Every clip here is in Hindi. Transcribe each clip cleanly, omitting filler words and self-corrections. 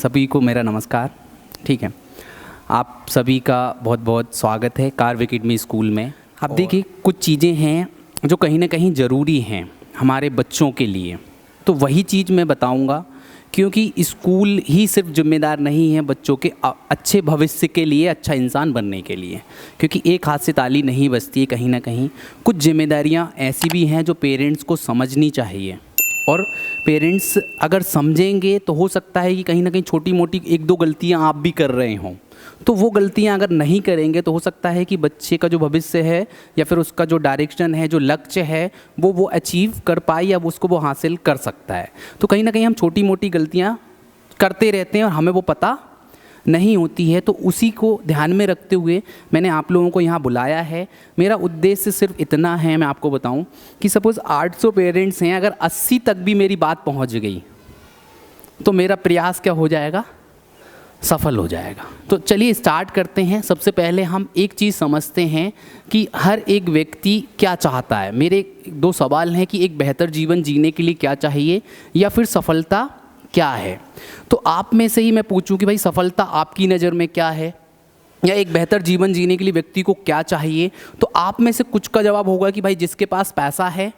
सभी को मेरा नमस्कार। ठीक है, आप सभी का बहुत बहुत स्वागत है कार एकेडमी स्कूल में। अब देखिए, कुछ चीज़ें हैं जो कहीं ना कहीं ज़रूरी हैं हमारे बच्चों के लिए, तो वही चीज़ मैं बताऊंगा, क्योंकि स्कूल ही सिर्फ जिम्मेदार नहीं है बच्चों के अच्छे भविष्य के लिए, अच्छा इंसान बनने के लिए, क्योंकि एक हाथ से ताली नहीं बजती है। कहीं ना कहीं कुछ जिम्मेदारियां ऐसी भी हैं जो पेरेंट्स को समझनी चाहिए, और पेरेंट्स अगर समझेंगे तो हो सकता है कि कहीं ना कहीं छोटी मोटी एक दो गलतियां आप भी कर रहे हों, तो वो गलतियां अगर नहीं करेंगे तो हो सकता है कि बच्चे का जो भविष्य है या फिर उसका जो डायरेक्शन है, जो लक्ष्य है, वो अचीव कर पाए या उसको वो हासिल कर सकता है। तो कहीं ना कहीं हम छोटी मोटी गलतियां करते रहते हैं और हमें वो पता नहीं होती है। तो उसी को ध्यान में रखते हुए मैंने आप लोगों को यहाँ बुलाया है। मेरा उद्देश्य सिर्फ इतना है, मैं आपको बताऊं कि सपोज़ 800 पेरेंट्स हैं, अगर 80 तक भी मेरी बात पहुँच गई तो मेरा प्रयास क्या हो जाएगा, सफल हो जाएगा। तो चलिए स्टार्ट करते हैं। सबसे पहले हम एक चीज़ समझते हैं कि हर एक व्यक्ति क्या चाहता है। मेरे दो सवाल हैं कि एक बेहतर जीवन जीने के लिए क्या चाहिए, या फिर सफलता क्या है। तो आप में से ही मैं पूछूं कि भाई सफलता आपकी नज़र में क्या है, या एक बेहतर जीवन जीने के लिए व्यक्ति को क्या चाहिए, तो आप में से कुछ का जवाब होगा कि भाई जिसके पास पैसा है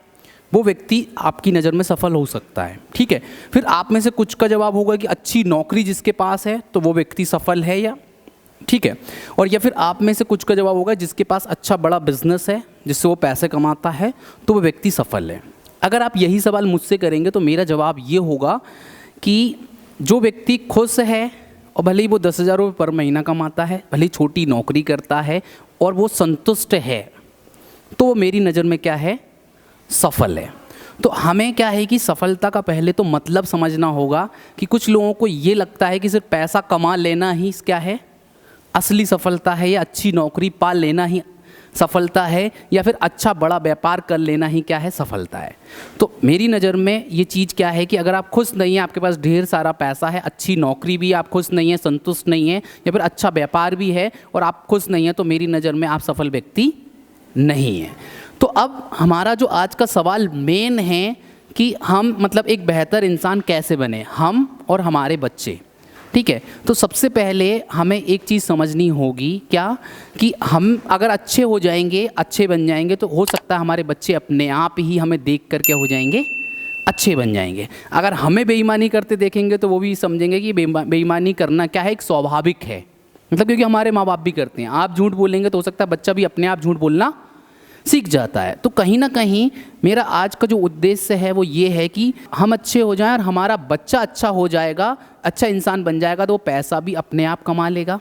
वो व्यक्ति आपकी नज़र में सफल हो सकता है। ठीक है, फिर आप में से कुछ का जवाब होगा कि अच्छी नौकरी जिसके पास है तो वो व्यक्ति सफल है, या ठीक है, और या फिर आप में से कुछ का जवाब होगा जिसके पास अच्छा बड़ा बिजनेस है जिससे वो पैसे कमाता है तो वो व्यक्ति सफल है। अगर आप यही सवाल मुझसे करेंगे तो मेरा जवाब ये होगा कि जो व्यक्ति खुश है और भले ही वो 10,000 रुपये पर महीना कमाता है, भले ही छोटी नौकरी करता है और वो संतुष्ट है, तो वो मेरी नज़र में क्या है, सफल है। तो हमें क्या है कि सफलता का पहले तो मतलब समझना होगा कि कुछ लोगों को ये लगता है कि सिर्फ पैसा कमा लेना ही क्या है, असली सफलता है, या अच्छी नौकरी पा लेना ही सफलता है, या फिर अच्छा बड़ा व्यापार कर लेना ही क्या है, सफलता है। तो मेरी नज़र में ये चीज़ क्या है कि अगर आप खुश नहीं हैं, आपके पास ढेर सारा पैसा है, अच्छी नौकरी भी, आप खुश नहीं हैं, संतुष्ट नहीं हैं, या फिर अच्छा व्यापार भी है और आप खुश नहीं हैं, तो मेरी नज़र में आप सफल व्यक्ति नहीं हैं। तो अब हमारा जो आज का सवाल मेन है कि हम मतलब एक बेहतर इंसान कैसे बने, हम और हमारे बच्चे। ठीक है, तो सबसे पहले हमें एक चीज़ समझनी होगी क्या, कि हम अगर अच्छे हो जाएंगे, अच्छे बन जाएंगे, तो हो सकता है हमारे बच्चे अपने आप ही हमें देख कर क्या हो जाएंगे, अच्छे बन जाएंगे। अगर हमें बेईमानी करते देखेंगे तो वो भी समझेंगे कि बेईमानी करना क्या है, एक स्वाभाविक है, मतलब क्योंकि हमारे माँ बाप भी करते हैं। आप झूठ बोलेंगे तो हो सकता है बच्चा भी अपने आप झूठ बोलना सीख जाता है। तो कहीं ना कहीं मेरा आज का जो उद्देश्य है वो ये है कि हम अच्छे हो जाएं और हमारा बच्चा अच्छा हो जाएगा, अच्छा इंसान बन जाएगा, तो वो पैसा भी अपने आप कमा लेगा,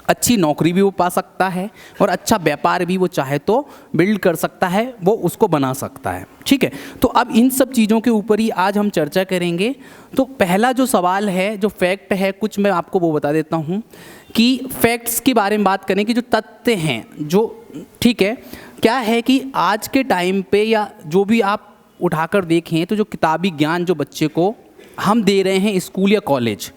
अच्छी नौकरी भी वो पा सकता है, और अच्छा व्यापार भी वो चाहे तो बिल्ड कर सकता है, वो उसको बना सकता है। ठीक है, तो अब इन सब चीज़ों के ऊपर ही आज हम चर्चा करेंगे। तो पहला जो सवाल है, जो फैक्ट है, कुछ मैं आपको वो बता देता हूँ कि फैक्ट्स के बारे में बात करें कि जो तथ्य हैं, जो ठीक है, क्या है कि आज के टाइम पे या जो भी आप उठाकर देखें तो जो किताबी ज्ञान जो बच्चे को हम दे रहे हैं स्कूल या कॉलेज,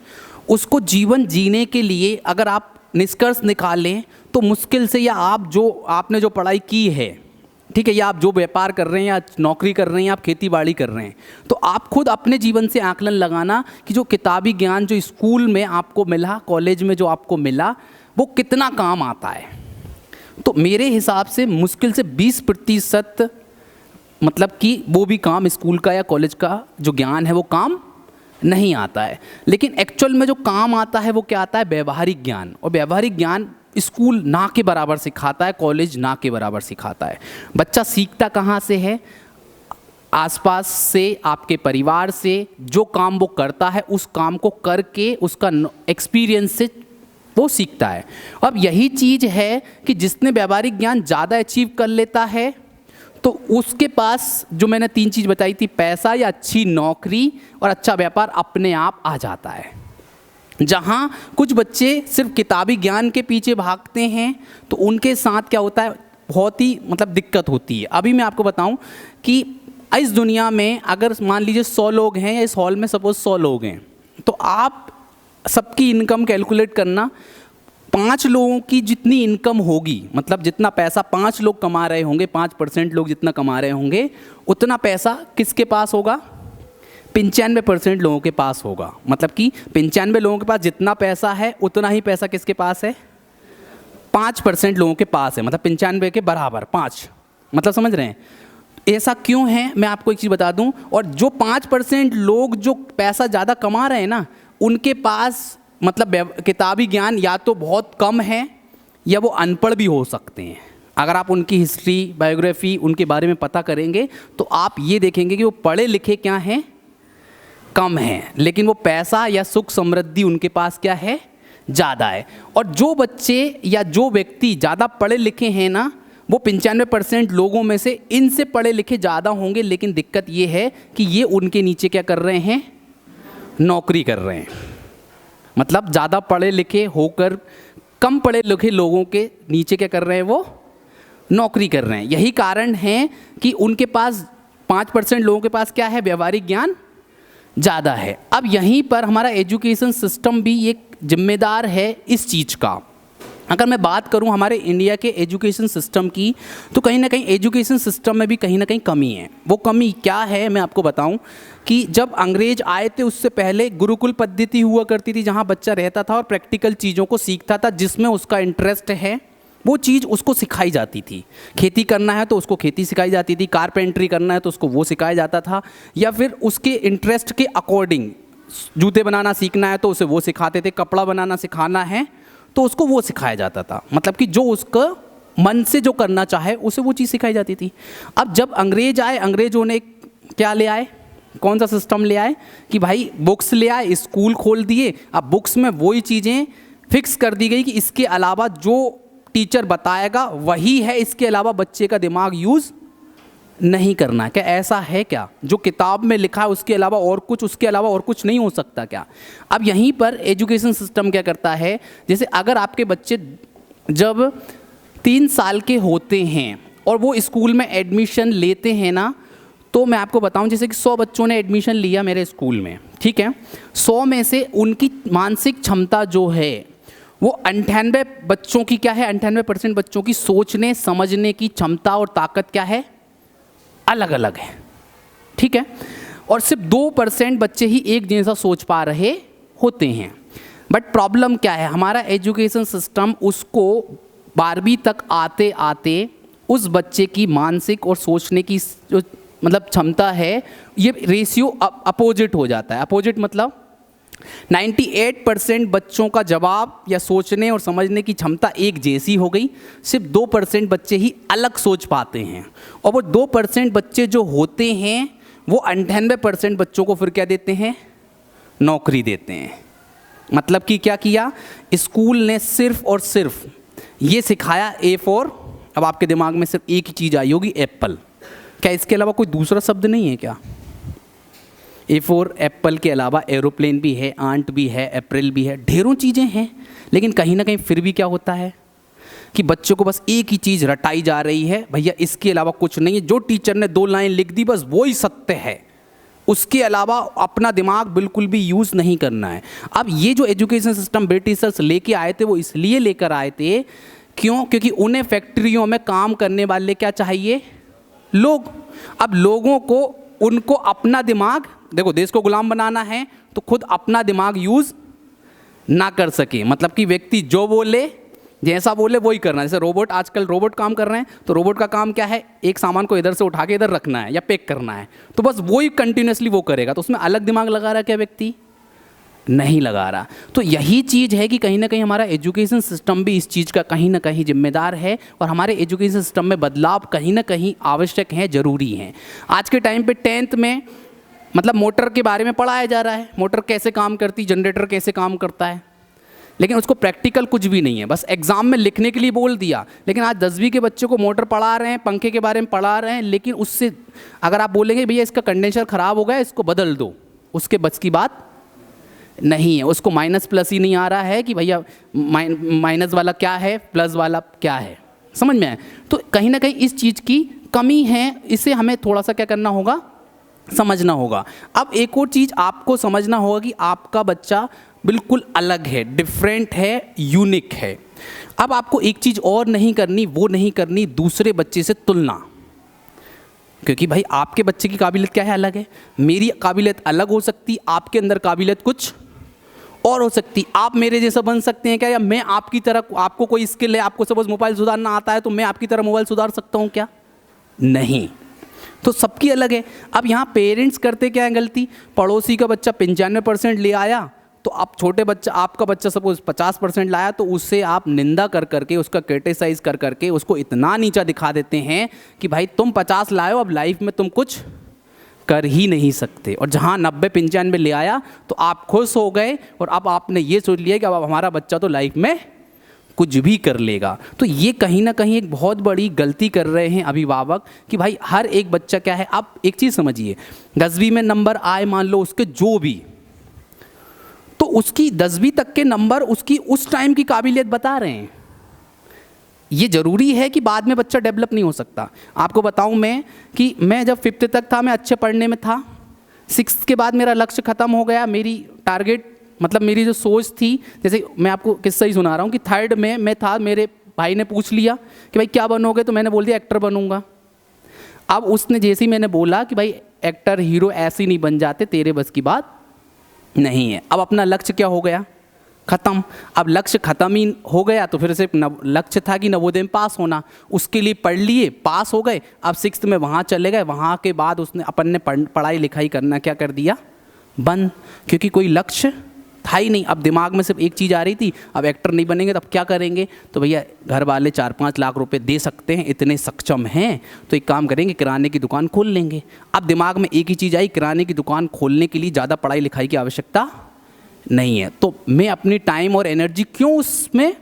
उसको जीवन जीने के लिए अगर आप निष्कर्ष निकालें तो मुश्किल से, या आपने जो पढ़ाई की है, ठीक है, या आप जो व्यापार कर रहे हैं, या नौकरी कर रहे हैं, आप खेती बाड़ी कर रहे हैं, तो आप खुद अपने जीवन से आकलन लगाना कि जो किताबी ज्ञान जो स्कूल में आपको मिला, कॉलेज में जो आपको मिला, वो कितना काम आता है। तो मेरे हिसाब से मुश्किल से 20% मतलब कि वो भी काम स्कूल का या कॉलेज का जो ज्ञान है वो काम नहीं आता है। लेकिन एक्चुअल में जो काम आता है वो क्या आता है, व्यवहारिक ज्ञान। और व्यवहारिक ज्ञान स्कूल ना के बराबर सिखाता है, कॉलेज ना के बराबर सिखाता है। बच्चा सीखता कहाँ से है, आसपास से, आपके परिवार से। जो काम वो करता है उस काम को करके उसका एक्सपीरियंस से वो सीखता है। अब यही चीज़ है कि जिसने व्यावहारिक ज्ञान ज़्यादा अचीव कर लेता है तो उसके पास जो मैंने 3 चीज़ बताई थी, पैसा या अच्छी नौकरी और अच्छा व्यापार, अपने आप आ जाता है। जहाँ कुछ बच्चे सिर्फ किताबी ज्ञान के पीछे भागते हैं तो उनके साथ क्या होता है, बहुत ही मतलब दिक्कत होती है। अभी मैं आपको बताऊं कि इस दुनिया में अगर मान लीजिए 100 लोग हैं, या इस हॉल में सपोज 100 लोग हैं, तो आप सबकी इनकम कैलकुलेट करना, 5 लोगों की जितनी इनकम होगी, मतलब जितना पैसा 5 लोग कमा रहे होंगे, 5% लोग जितना कमा रहे होंगे, उतना पैसा किसके पास होगा, 95% लोगों के पास होगा। मतलब कि 95 लोगों के पास जितना पैसा है उतना ही पैसा किसके पास है? 5% लोगों के पास है। मतलब 95 के बराबर 5। मतलब समझ रहे हैं ऐसा क्यों है? मैं आपको एक चीज़ बता दूं। और जो 5% लोग जो पैसा ज़्यादा कमा रहे हैं ना, उनके पास मतलब किताबी ज्ञान या तो बहुत कम है या वो अनपढ़ भी हो सकते हैं। अगर आप उनकी हिस्ट्री, बायोग्राफी, उनके बारे में पता करेंगे तो आप ये देखेंगे कि वो पढ़े लिखे क्या हैं? कम हैं, लेकिन वो पैसा या सुख समृद्धि उनके पास क्या है? ज़्यादा है। और जो बच्चे या जो व्यक्ति ज़्यादा पढ़े लिखे हैं ना, वो 95% लोगों में से इनसे पढ़े लिखे ज़्यादा होंगे, लेकिन दिक्कत ये है कि ये उनके नीचे क्या कर रहे हैं? नौकरी कर रहे हैं। मतलब ज़्यादा पढ़े लिखे होकर कम पढ़े लिखे लोगों के नीचे क्या कर रहे हैं? वो नौकरी कर रहे हैं। यही कारण है कि उनके पास 5% लोगों के पास क्या है? व्यवहारिक ज्ञान ज़्यादा है। अब यहीं पर हमारा एजुकेशन सिस्टम भी एक जिम्मेदार है इस चीज़ का। अगर मैं बात करूं हमारे इंडिया के एजुकेशन सिस्टम की, तो कहीं ना कहीं एजुकेशन सिस्टम में भी कहीं ना कहीं कमी है। वो कमी क्या है मैं आपको बताऊं कि जब अंग्रेज आए थे उससे पहले गुरुकुल पद्धति हुआ करती थी, जहां बच्चा रहता था और प्रैक्टिकल चीज़ों को सीखता था, जिसमें उसका इंटरेस्ट है वो चीज़ उसको सिखाई जाती थी। खेती करना है तो उसको खेती सिखाई जाती थी, कारपेंट्री करना है तो उसको वो सिखाया जाता था, या फिर उसके इंटरेस्ट के अकॉर्डिंग जूते बनाना सीखना है तो उसे वो सिखाते थे, कपड़ा बनाना सिखाना है तो उसको वो सिखाया जाता था। मतलब कि जो उसका मन से जो करना चाहे उसे वो चीज़ सिखाई जाती थी। अब जब अंग्रेज आए, अंग्रेजों ने क्या ले आए? कौन सा सिस्टम ले आए कि भाई बुक्स ले आए, स्कूल खोल दिए। अब बुक्स में वही चीज़ें फिक्स कर दी गई कि इसके अलावा जो टीचर बताएगा वही है, इसके अलावा बच्चे का दिमाग यूज़ नहीं करना है। क्या ऐसा है क्या? जो किताब में लिखा है उसके अलावा और कुछ, उसके अलावा और कुछ नहीं हो सकता क्या? अब यहीं पर एजुकेशन सिस्टम क्या करता है, जैसे अगर आपके बच्चे जब 3 साल के होते हैं और वो स्कूल में एडमिशन लेते हैं ना, तो मैं आपको बताऊं जैसे कि 100 बच्चों ने एडमिशन लिया मेरे स्कूल में, ठीक है, 100 में से उनकी मानसिक क्षमता जो है वो 98 बच्चों की क्या है? 98% बच्चों की सोचने समझने की क्षमता और ताकत क्या है? अलग अलग है, ठीक है। और सिर्फ 2% बच्चे ही एक जैसा सोच पा रहे होते हैं। बट प्रॉब्लम क्या है? हमारा एजुकेशन सिस्टम उसको 12वीं तक आते आते उस बच्चे की मानसिक और सोचने की जो मतलब क्षमता है, ये रेशियो अपोजिट हो जाता है। अपोजिट मतलब 98% बच्चों का जवाब या सोचने और समझने की क्षमता एक जैसी हो गई, सिर्फ 2% बच्चे ही अलग सोच पाते हैं। और वो 2% बच्चे जो होते हैं वो 98% बच्चों को फिर क्या देते हैं? नौकरी देते हैं। मतलब कि क्या किया? स्कूल ने सिर्फ और सिर्फ ये सिखाया ए फॉर, अब आपके दिमाग में सिर्फ एक ही चीज़ आई होगी, एप्पल। क्या इसके अलावा कोई दूसरा शब्द नहीं है क्या? ए फॉर एप्पल के अलावा एरोप्लेन भी है, आंट भी है, अप्रैल भी है, ढेरों चीज़ें हैं। लेकिन कहीं ना कहीं फिर भी क्या होता है कि बच्चों को बस एक ही चीज़ रटाई जा रही है, भैया इसके अलावा कुछ नहीं है। जो टीचर ने 2 लाइन लिख दी बस वो ही सत्य है, उसके अलावा अपना दिमाग बिल्कुल भी यूज़ नहीं करना है। अब ये जो एजुकेशन सिस्टम ब्रिटिशर्स लेके आए थे वो इसलिए लेकर आए थे क्यों? क्योंकि उन्हें फैक्ट्रियों में काम करने वाले क्या चाहिए? लोग। अब लोगों को उनको अपना दिमाग, देखो देश को गुलाम बनाना है तो खुद अपना दिमाग यूज़ ना कर सके। मतलब कि व्यक्ति जो बोले, जैसा बोले वही करना। जैसे रोबोट, आजकल रोबोट काम कर रहे हैं तो रोबोट का काम क्या है? एक सामान को इधर से उठा के इधर रखना है या पैक करना है, तो बस वही कंटिन्यूसली वो करेगा। तो उसमें अलग दिमाग लगा रहा क्या व्यक्ति? नहीं लगा रहा। तो यही चीज़ है कि कहीं ना कहीं हमारा एजुकेशन सिस्टम भी इस चीज़ का कहीं ना कहीं जिम्मेदार है, और हमारे एजुकेशन सिस्टम में बदलाव कहीं ना कहीं आवश्यक है, ज़रूरी है। आज के टाइम पे 10th में मतलब मोटर के बारे में पढ़ाया जा रहा है, मोटर कैसे काम करती, जनरेटर कैसे काम करता है, लेकिन उसको प्रैक्टिकल कुछ भी नहीं है, बस एग्ज़ाम में लिखने के लिए बोल दिया। लेकिन आज 10वीं के बच्चों को मोटर पढ़ा रहे हैं, पंखे के बारे में पढ़ा रहे हैं, लेकिन उससे अगर आप बोलेंगे भैया इसका कंडेंसर ख़राब हो गया इसको बदल दो, उसके बस की बात नहीं है। उसको माइनस प्लस ही नहीं आ रहा है कि भैया माइनस वाला क्या है, प्लस वाला क्या है, समझ में आए? तो कहीं ना कहीं इस चीज़ की कमी है, इसे हमें थोड़ा सा क्या करना होगा? समझना होगा। अब एक और चीज़ आपको समझना होगा कि आपका बच्चा बिल्कुल अलग है, डिफरेंट है, यूनिक है। अब आपको एक चीज़ और नहीं करनी, वो नहीं करनी दूसरे बच्चे से तुलना। क्योंकि भाई आपके बच्चे की काबिलियत क्या है, अलग है, मेरी काबिलियत अलग हो सकती, आपके अंदर काबिलियत कुछ और हो सकती। आप मेरे जैसा बन सकते हैं क्या, या मैं आपकी तरह, आपको कोई स्किल है, आपको सपोज मोबाइल सुधारना आता है तो मैं आपकी तरह मोबाइल सुधार सकता हूँ क्या? नहीं। तो सबकी अलग है। अब यहाँ पेरेंट्स करते क्या है गलती, पड़ोसी का बच्चा 95% ले आया तो आप छोटे बच्चा, आपका बच्चा सपोज 50% लाया तो उससे आप निंदा कर करके, उसका क्रिटिसाइज कर करके उसको इतना नीचा दिखा देते हैं कि भाई तुम 50 लाए हो, अब लाइफ में तुम कुछ कर ही नहीं सकते। और जहाँ 90-95 ले आया तो आप खुश हो गए और अब आपने ये सोच लिया कि अब हमारा बच्चा तो लाइफ में कुछ भी कर लेगा। तो ये कहीं ना कहीं एक बहुत बड़ी गलती कर रहे हैं अभिभावक कि भाई हर एक बच्चा क्या है। आप एक चीज़ समझिए, 10वीं में नंबर आए मान लो उसके जो भी, तो उसकी 10वीं तक के नंबर उसकी उस टाइम की काबिलियत बता रहे हैं। ये ज़रूरी है कि बाद में बच्चा डेवलप नहीं हो सकता। आपको बताऊं मैं कि मैं जब 5th तक था मैं अच्छे पढ़ने में था, 6th के बाद मेरा लक्ष्य ख़त्म हो गया। मेरी टारगेट मतलब मेरी जो सोच थी, जैसे मैं आपको किस्सा ही सुना रहा हूँ कि 3rd में मैं था, मेरे भाई ने पूछ लिया कि भाई क्या बनोगे, तो मैंने बोल दिया एक्टर बनूंगा। अब उसने जैसे ही मैंने बोला कि भाई एक्टर हीरो ऐसे ही नहीं बन जाते, तेरे बस की बात नहीं है। अब अपना लक्ष्य क्या हो गया, ख़त्म। अब लक्ष्य ख़त्म ही हो गया तो फिर सिर्फ लक्ष्य था कि नवोदय में पास होना, उसके लिए पढ़ लिए, पास हो गए। अब 6th में वहाँ चले गए, वहाँ के बाद उसने अपन ने पढ़ाई लिखाई करना क्या कर दिया, बंद, क्योंकि कोई लक्ष्य था ही नहीं। अब दिमाग में सिर्फ एक चीज़ आ रही थी, अब एक्टर नहीं बनेंगे तो अब क्या करेंगे। तो भैया घर वाले 4-5 लाख रुपए दे सकते हैं, इतने सक्षम हैं, तो एक काम करेंगे किराने की दुकान खोल लेंगे। अब दिमाग में एक ही चीज़ आई, किराने की दुकान खोलने के लिए ज़्यादा पढ़ाई लिखाई की आवश्यकता नहीं है, तो मैं अपनी टाइम और एनर्जी क्यों उसमें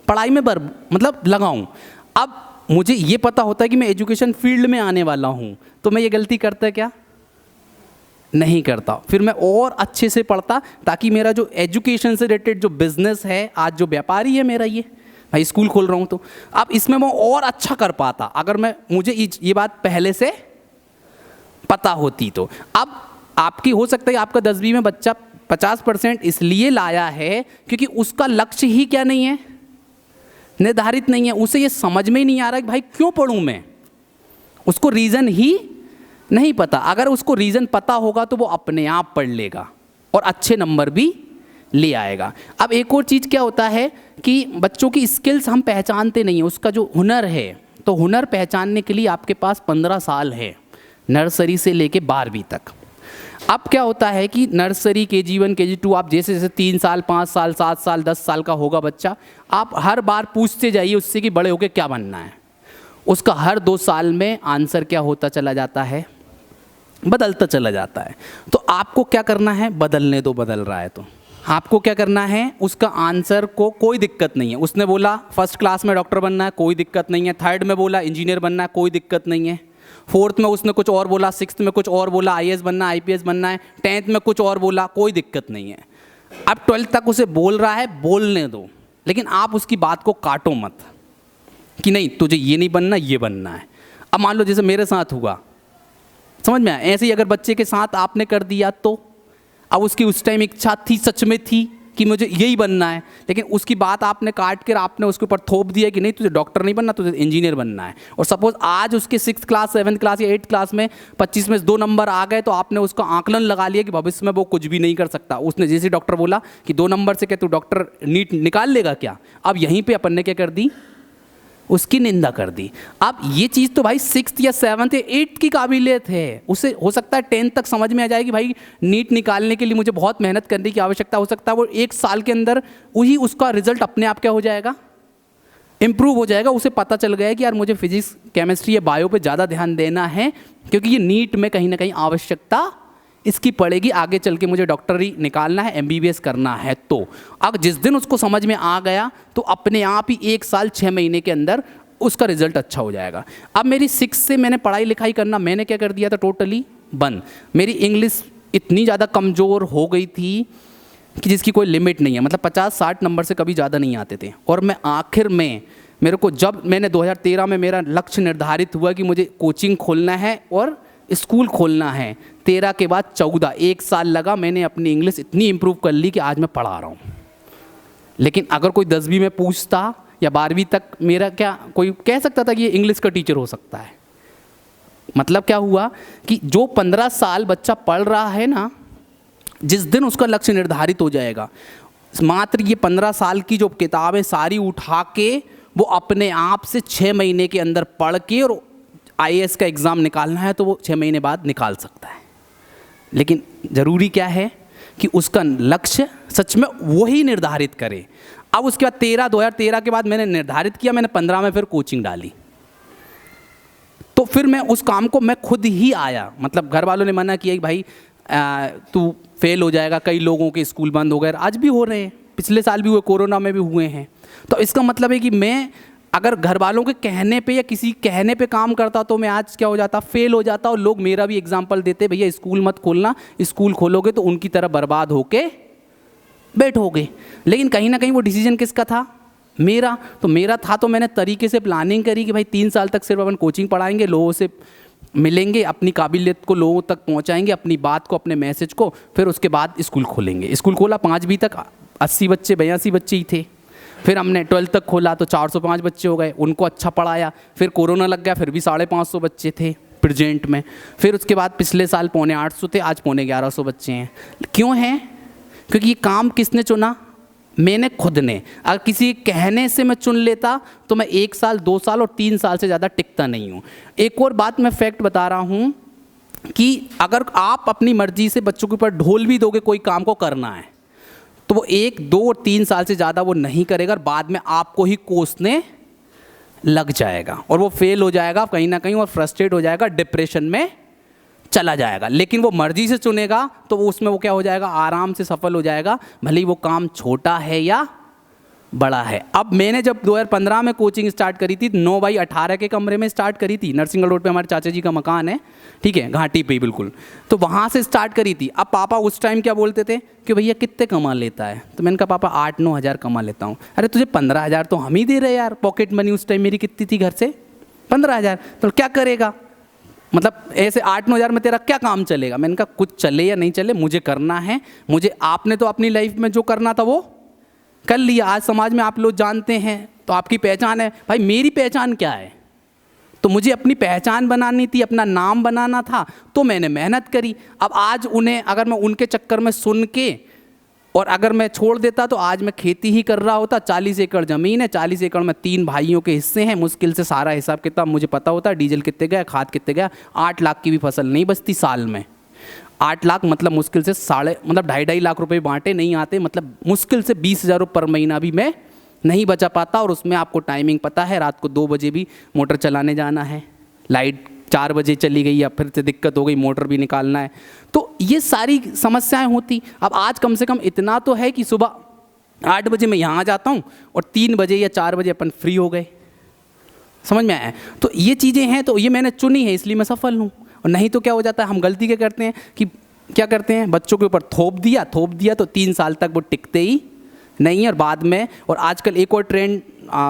पढ़ाई में मतलब लगाऊं। अब मुझे ये पता होता है कि मैं एजुकेशन फील्ड में आने वाला हूं, तो मैं ये गलती करता क्या, नहीं करता। फिर मैं और अच्छे से पढ़ता ताकि मेरा जो एजुकेशन से रिलेटेड जो बिजनेस है, आज जो व्यापारी है मेरा, ये भाई स्कूल खोल रहा हूँ, तो अब इसमें मैं और अच्छा कर पाता अगर मुझे ये बात पहले से पता होती। तो अब आपकी हो सकता है आपका 10वीं में बच्चा 50% इसलिए लाया है क्योंकि उसका लक्ष्य ही क्या नहीं है, निर्धारित नहीं है। उसे ये समझ में ही नहीं आ रहा है कि भाई क्यों पढ़ूं मैं, उसको रीज़न ही नहीं पता। अगर उसको रीज़न पता होगा तो वो अपने आप पढ़ लेगा और अच्छे नंबर भी ले आएगा। अब एक और चीज़ क्या होता है कि बच्चों की स्किल्स हम पहचानते नहीं हैं, उसका जो हुनर है, तो हुनर पहचानने के लिए आपके पास 15 साल है, नर्सरी से लेके 12वीं तक। अब क्या होता है कि नर्सरी, KG1, KG2, आप जैसे जैसे 3 साल, 5 साल, 7 साल, 10 साल का होगा बच्चा, आप हर बार पूछते जाइए उससे कि बड़े होके क्या बनना है। उसका हर 2 साल में आंसर क्या होता चला जाता है, बदलता चला जाता है। तो आपको क्या करना है, बदलने दो, बदल रहा है तो आपको क्या करना है, उसका आंसर को कोई दिक्कत नहीं है। उसने बोला 1st क्लास में डॉक्टर बनना है, कोई दिक्कत नहीं है। 3rd में बोला इंजीनियर बनना है, कोई दिक्कत नहीं है। 4th में उसने कुछ और बोला, 6th में कुछ और बोला, IAS बनना है, IPS बनना है, 10th में कुछ और बोला, कोई दिक्कत नहीं है। अब 12th तक उसे बोल रहा है, बोलने दो, लेकिन आप उसकी बात को काटो मत कि नहीं तुझे ये नहीं बनना, ये बनना है। अब मान लो जैसे मेरे साथ हुआ, समझ में आया, ऐसे ही अगर बच्चे के साथ आपने कर दिया तो अब उसकी उस टाइम इच्छा थी, सच में थी कि मुझे यही बनना है, लेकिन उसकी बात आपने काट कर आपने उसके ऊपर थोप दिया कि नहीं तुझे डॉक्टर नहीं बनना, तुझे इंजीनियर बनना है। और सपोज आज उसके 6th क्लास, 7th क्लास या 8th क्लास में 25 में 2 नंबर आ गए, तो आपने उसका आकलन लगा लिया कि भविष्य में वो कुछ भी नहीं कर सकता। उसने जैसे डॉक्टर बोला कि 2 नंबर से क्या तू डॉक्टर नीट निकाल लेगा क्या, अब यहीं पर अपन ने क्या कर दी, उसकी निंदा कर दी। अब ये चीज़ तो भाई 6th या 7th या 8th की काबिलियत है, उसे हो सकता है 10th तक समझ में आ जाएगी भाई नीट निकालने के लिए मुझे बहुत मेहनत करने की आवश्यकता, हो सकता है वो 1 साल के अंदर वही उसका रिजल्ट अपने आप क्या हो जाएगा, इम्प्रूव हो जाएगा। उसे पता चल गया कि यार मुझे फिजिक्स, केमिस्ट्री या बायो पे ज़्यादा ध्यान देना है क्योंकि ये नीट में कहीं ना कहीं आवश्यकता इसकी पड़ेगी, आगे चल के मुझे डॉक्टरी निकालना है, MBBS करना है। तो अब जिस दिन उसको समझ में आ गया तो अपने आप ही 1 साल 6 महीने के अंदर उसका रिजल्ट अच्छा हो जाएगा। अब मेरी 6 से मैंने पढ़ाई लिखाई करना मैंने क्या कर दिया था, टोटली बंद। मेरी इंग्लिश इतनी ज़्यादा कमज़ोर हो गई थी कि जिसकी कोई लिमिट नहीं है, मतलब 50-60 नंबर से कभी ज़्यादा नहीं आते थे। और मैं आखिर में मेरे को जब मैंने 2013 में मेरा लक्ष्य निर्धारित हुआ कि मुझे कोचिंग खोलना है और स्कूल खोलना है, 13 के बाद 14, 1 साल लगा, मैंने अपनी इंग्लिश इतनी इम्प्रूव कर ली कि आज मैं पढ़ा रहा हूँ। लेकिन अगर कोई 10वीं में पूछता या 12वीं तक, मेरा क्या कोई कह सकता था कि ये इंग्लिश का टीचर हो सकता है, मतलब क्या हुआ कि जो 15 साल बच्चा पढ़ रहा है ना, जिस दिन उसका लक्ष्य निर्धारित हो जाएगा, मात्र ये 15 साल की जो किताबें सारी उठा के वो अपने आप से 6 महीने के अंदर पढ़ के और IAS का एग्ज़ाम निकालना है तो वो 6 महीने बाद निकाल सकता है। लेकिन ज़रूरी क्या है कि उसका लक्ष्य सच में वही निर्धारित करे। अब उसके बाद 2013 के बाद मैंने निर्धारित किया, मैंने 15 में फिर कोचिंग डाली, तो फिर मैं उस काम को मैं खुद ही आया। मतलब घर वालों ने मना किया कि भाई तू फेल हो जाएगा, कई लोगों के स्कूल बंद हो गए, आज भी हो रहे हैं, पिछले साल भी हुए, कोरोना में भी हुए हैं। तो इसका मतलब है कि मैं अगर घर वालों के कहने पे या किसी कहने पे काम करता तो मैं आज क्या हो जाता, फेल हो जाता, और लोग मेरा भी एग्जाम्पल देते, भैया स्कूल मत खोलना, स्कूल खोलोगे तो उनकी तरह बर्बाद होके बैठोगे। लेकिन कहीं ना कहीं वो डिसीजन किसका था, मेरा। तो मेरा था तो मैंने तरीके से प्लानिंग करी कि भाई 3 साल तक सिर्फ अपन कोचिंग पढ़ाएंगे, लोगों से मिलेंगे, अपनी काबिलियत को लोगों तक पहुंचाएंगे, अपनी बात को, अपने मैसेज को, फिर उसके बाद स्कूल खोलेंगे। स्कूल खोला, 5वीं तक 80 बच्चे 82 बच्चे ही थे। फिर हमने 12th तक खोला तो 405 बच्चे हो गए, उनको अच्छा पढ़ाया। फिर कोरोना लग गया, फिर भी 550 बच्चे थे प्रेजेंट में। फिर उसके बाद पिछले साल 850 थे, आज 1150 बच्चे हैं। क्यों हैं? क्योंकि ये काम किसने चुना? मैंने खुद ने। अगर किसी कहने से मैं चुन लेता तो मैं 1 साल 2 साल और 3 साल से ज़्यादा टिकता नहीं हूँ। एक और बात मैं फैक्ट बता रहा हूँ कि अगर आप अपनी मर्जी से बच्चों के ऊपर ढोल भी दोगे कोई काम को करना है तो वो 1, 2 और 3 साल से ज़्यादा वो नहीं करेगा, और बाद में आपको ही कोसने लग जाएगा और वो फेल हो जाएगा कहीं ना कहीं और फ्रस्ट्रेट हो जाएगा, डिप्रेशन में चला जाएगा। लेकिन वो मर्जी से चुनेगा तो वो उसमें वो क्या हो जाएगा, आराम से सफल हो जाएगा, भले ही वो काम छोटा है या बड़ा है। अब मैंने जब 2015 में कोचिंग स्टार्ट करी थी, 9x18 के कमरे में स्टार्ट करी थी। नरसिंहगढ़ रोड पे हमारे चाचा जी का मकान है, ठीक है, घाटी पे बिल्कुल, तो वहाँ से स्टार्ट करी थी। अब पापा उस टाइम क्या बोलते थे कि भैया कितने कमा लेता है, तो मैंने कहा पापा 8-9 हज़ार कमा लेता हूँ। अरे तुझे 15 हज़ार तो हम ही दे रहे यार, पॉकेट मनी उस टाइम मेरी कितनी थी घर से, 15 हज़ार, तो क्या करेगा, मतलब ऐसे 8-9 हज़ार में तेरा क्या काम चलेगा। मैंने कहा कुछ चले या नहीं चले, मुझे करना है, मुझे, आपने तो अपनी लाइफ में जो करना था वो कर लिया, आज समाज में आप लोग जानते हैं तो आपकी पहचान है। भाई मेरी पहचान क्या है, तो मुझे अपनी पहचान बनानी थी, अपना नाम बनाना था, तो मैंने मेहनत करी। अब आज उन्हें अगर मैं उनके चक्कर में सुन के और अगर मैं छोड़ देता तो आज मैं खेती ही कर रहा होता। 40 एकड़ ज़मीन है, 40 एकड़ में 3 भाइयों के हिस्से हैं, मुश्किल से सारा हिसाब किताब मुझे पता होता, डीजल कितने गया, खाद कितने गया, 8 लाख की भी फसल नहीं बचती साल में। 8 लाख मतलब मुश्किल से 2.5 लाख रुपए बांटे नहीं आते, मतलब मुश्किल से 20,000 पर महीना भी मैं नहीं बचा पाता। और उसमें आपको टाइमिंग पता है, रात को 2 बजे भी मोटर चलाने जाना है, लाइट 4 बजे चली गई या फिर से दिक्कत हो गई, मोटर भी निकालना है, तो ये सारी समस्याएं होती। अब आज कम से कम इतना तो है कि सुबह 8 बजे मैं यहाँ आ जाता हूँ और 3 बजे या 4 बजे अपन फ्री हो गए, समझ में आया। तो ये चीज़ें हैं, तो ये मैंने चुनी है इसलिए मैं सफल हूँ। और नहीं तो क्या हो जाता है, हम गलती क्या करते हैं कि क्या करते हैं, बच्चों के ऊपर थोप दिया तो 3 साल तक वो टिकते ही नहीं है, और बाद में। और आजकल एक और ट्रेंड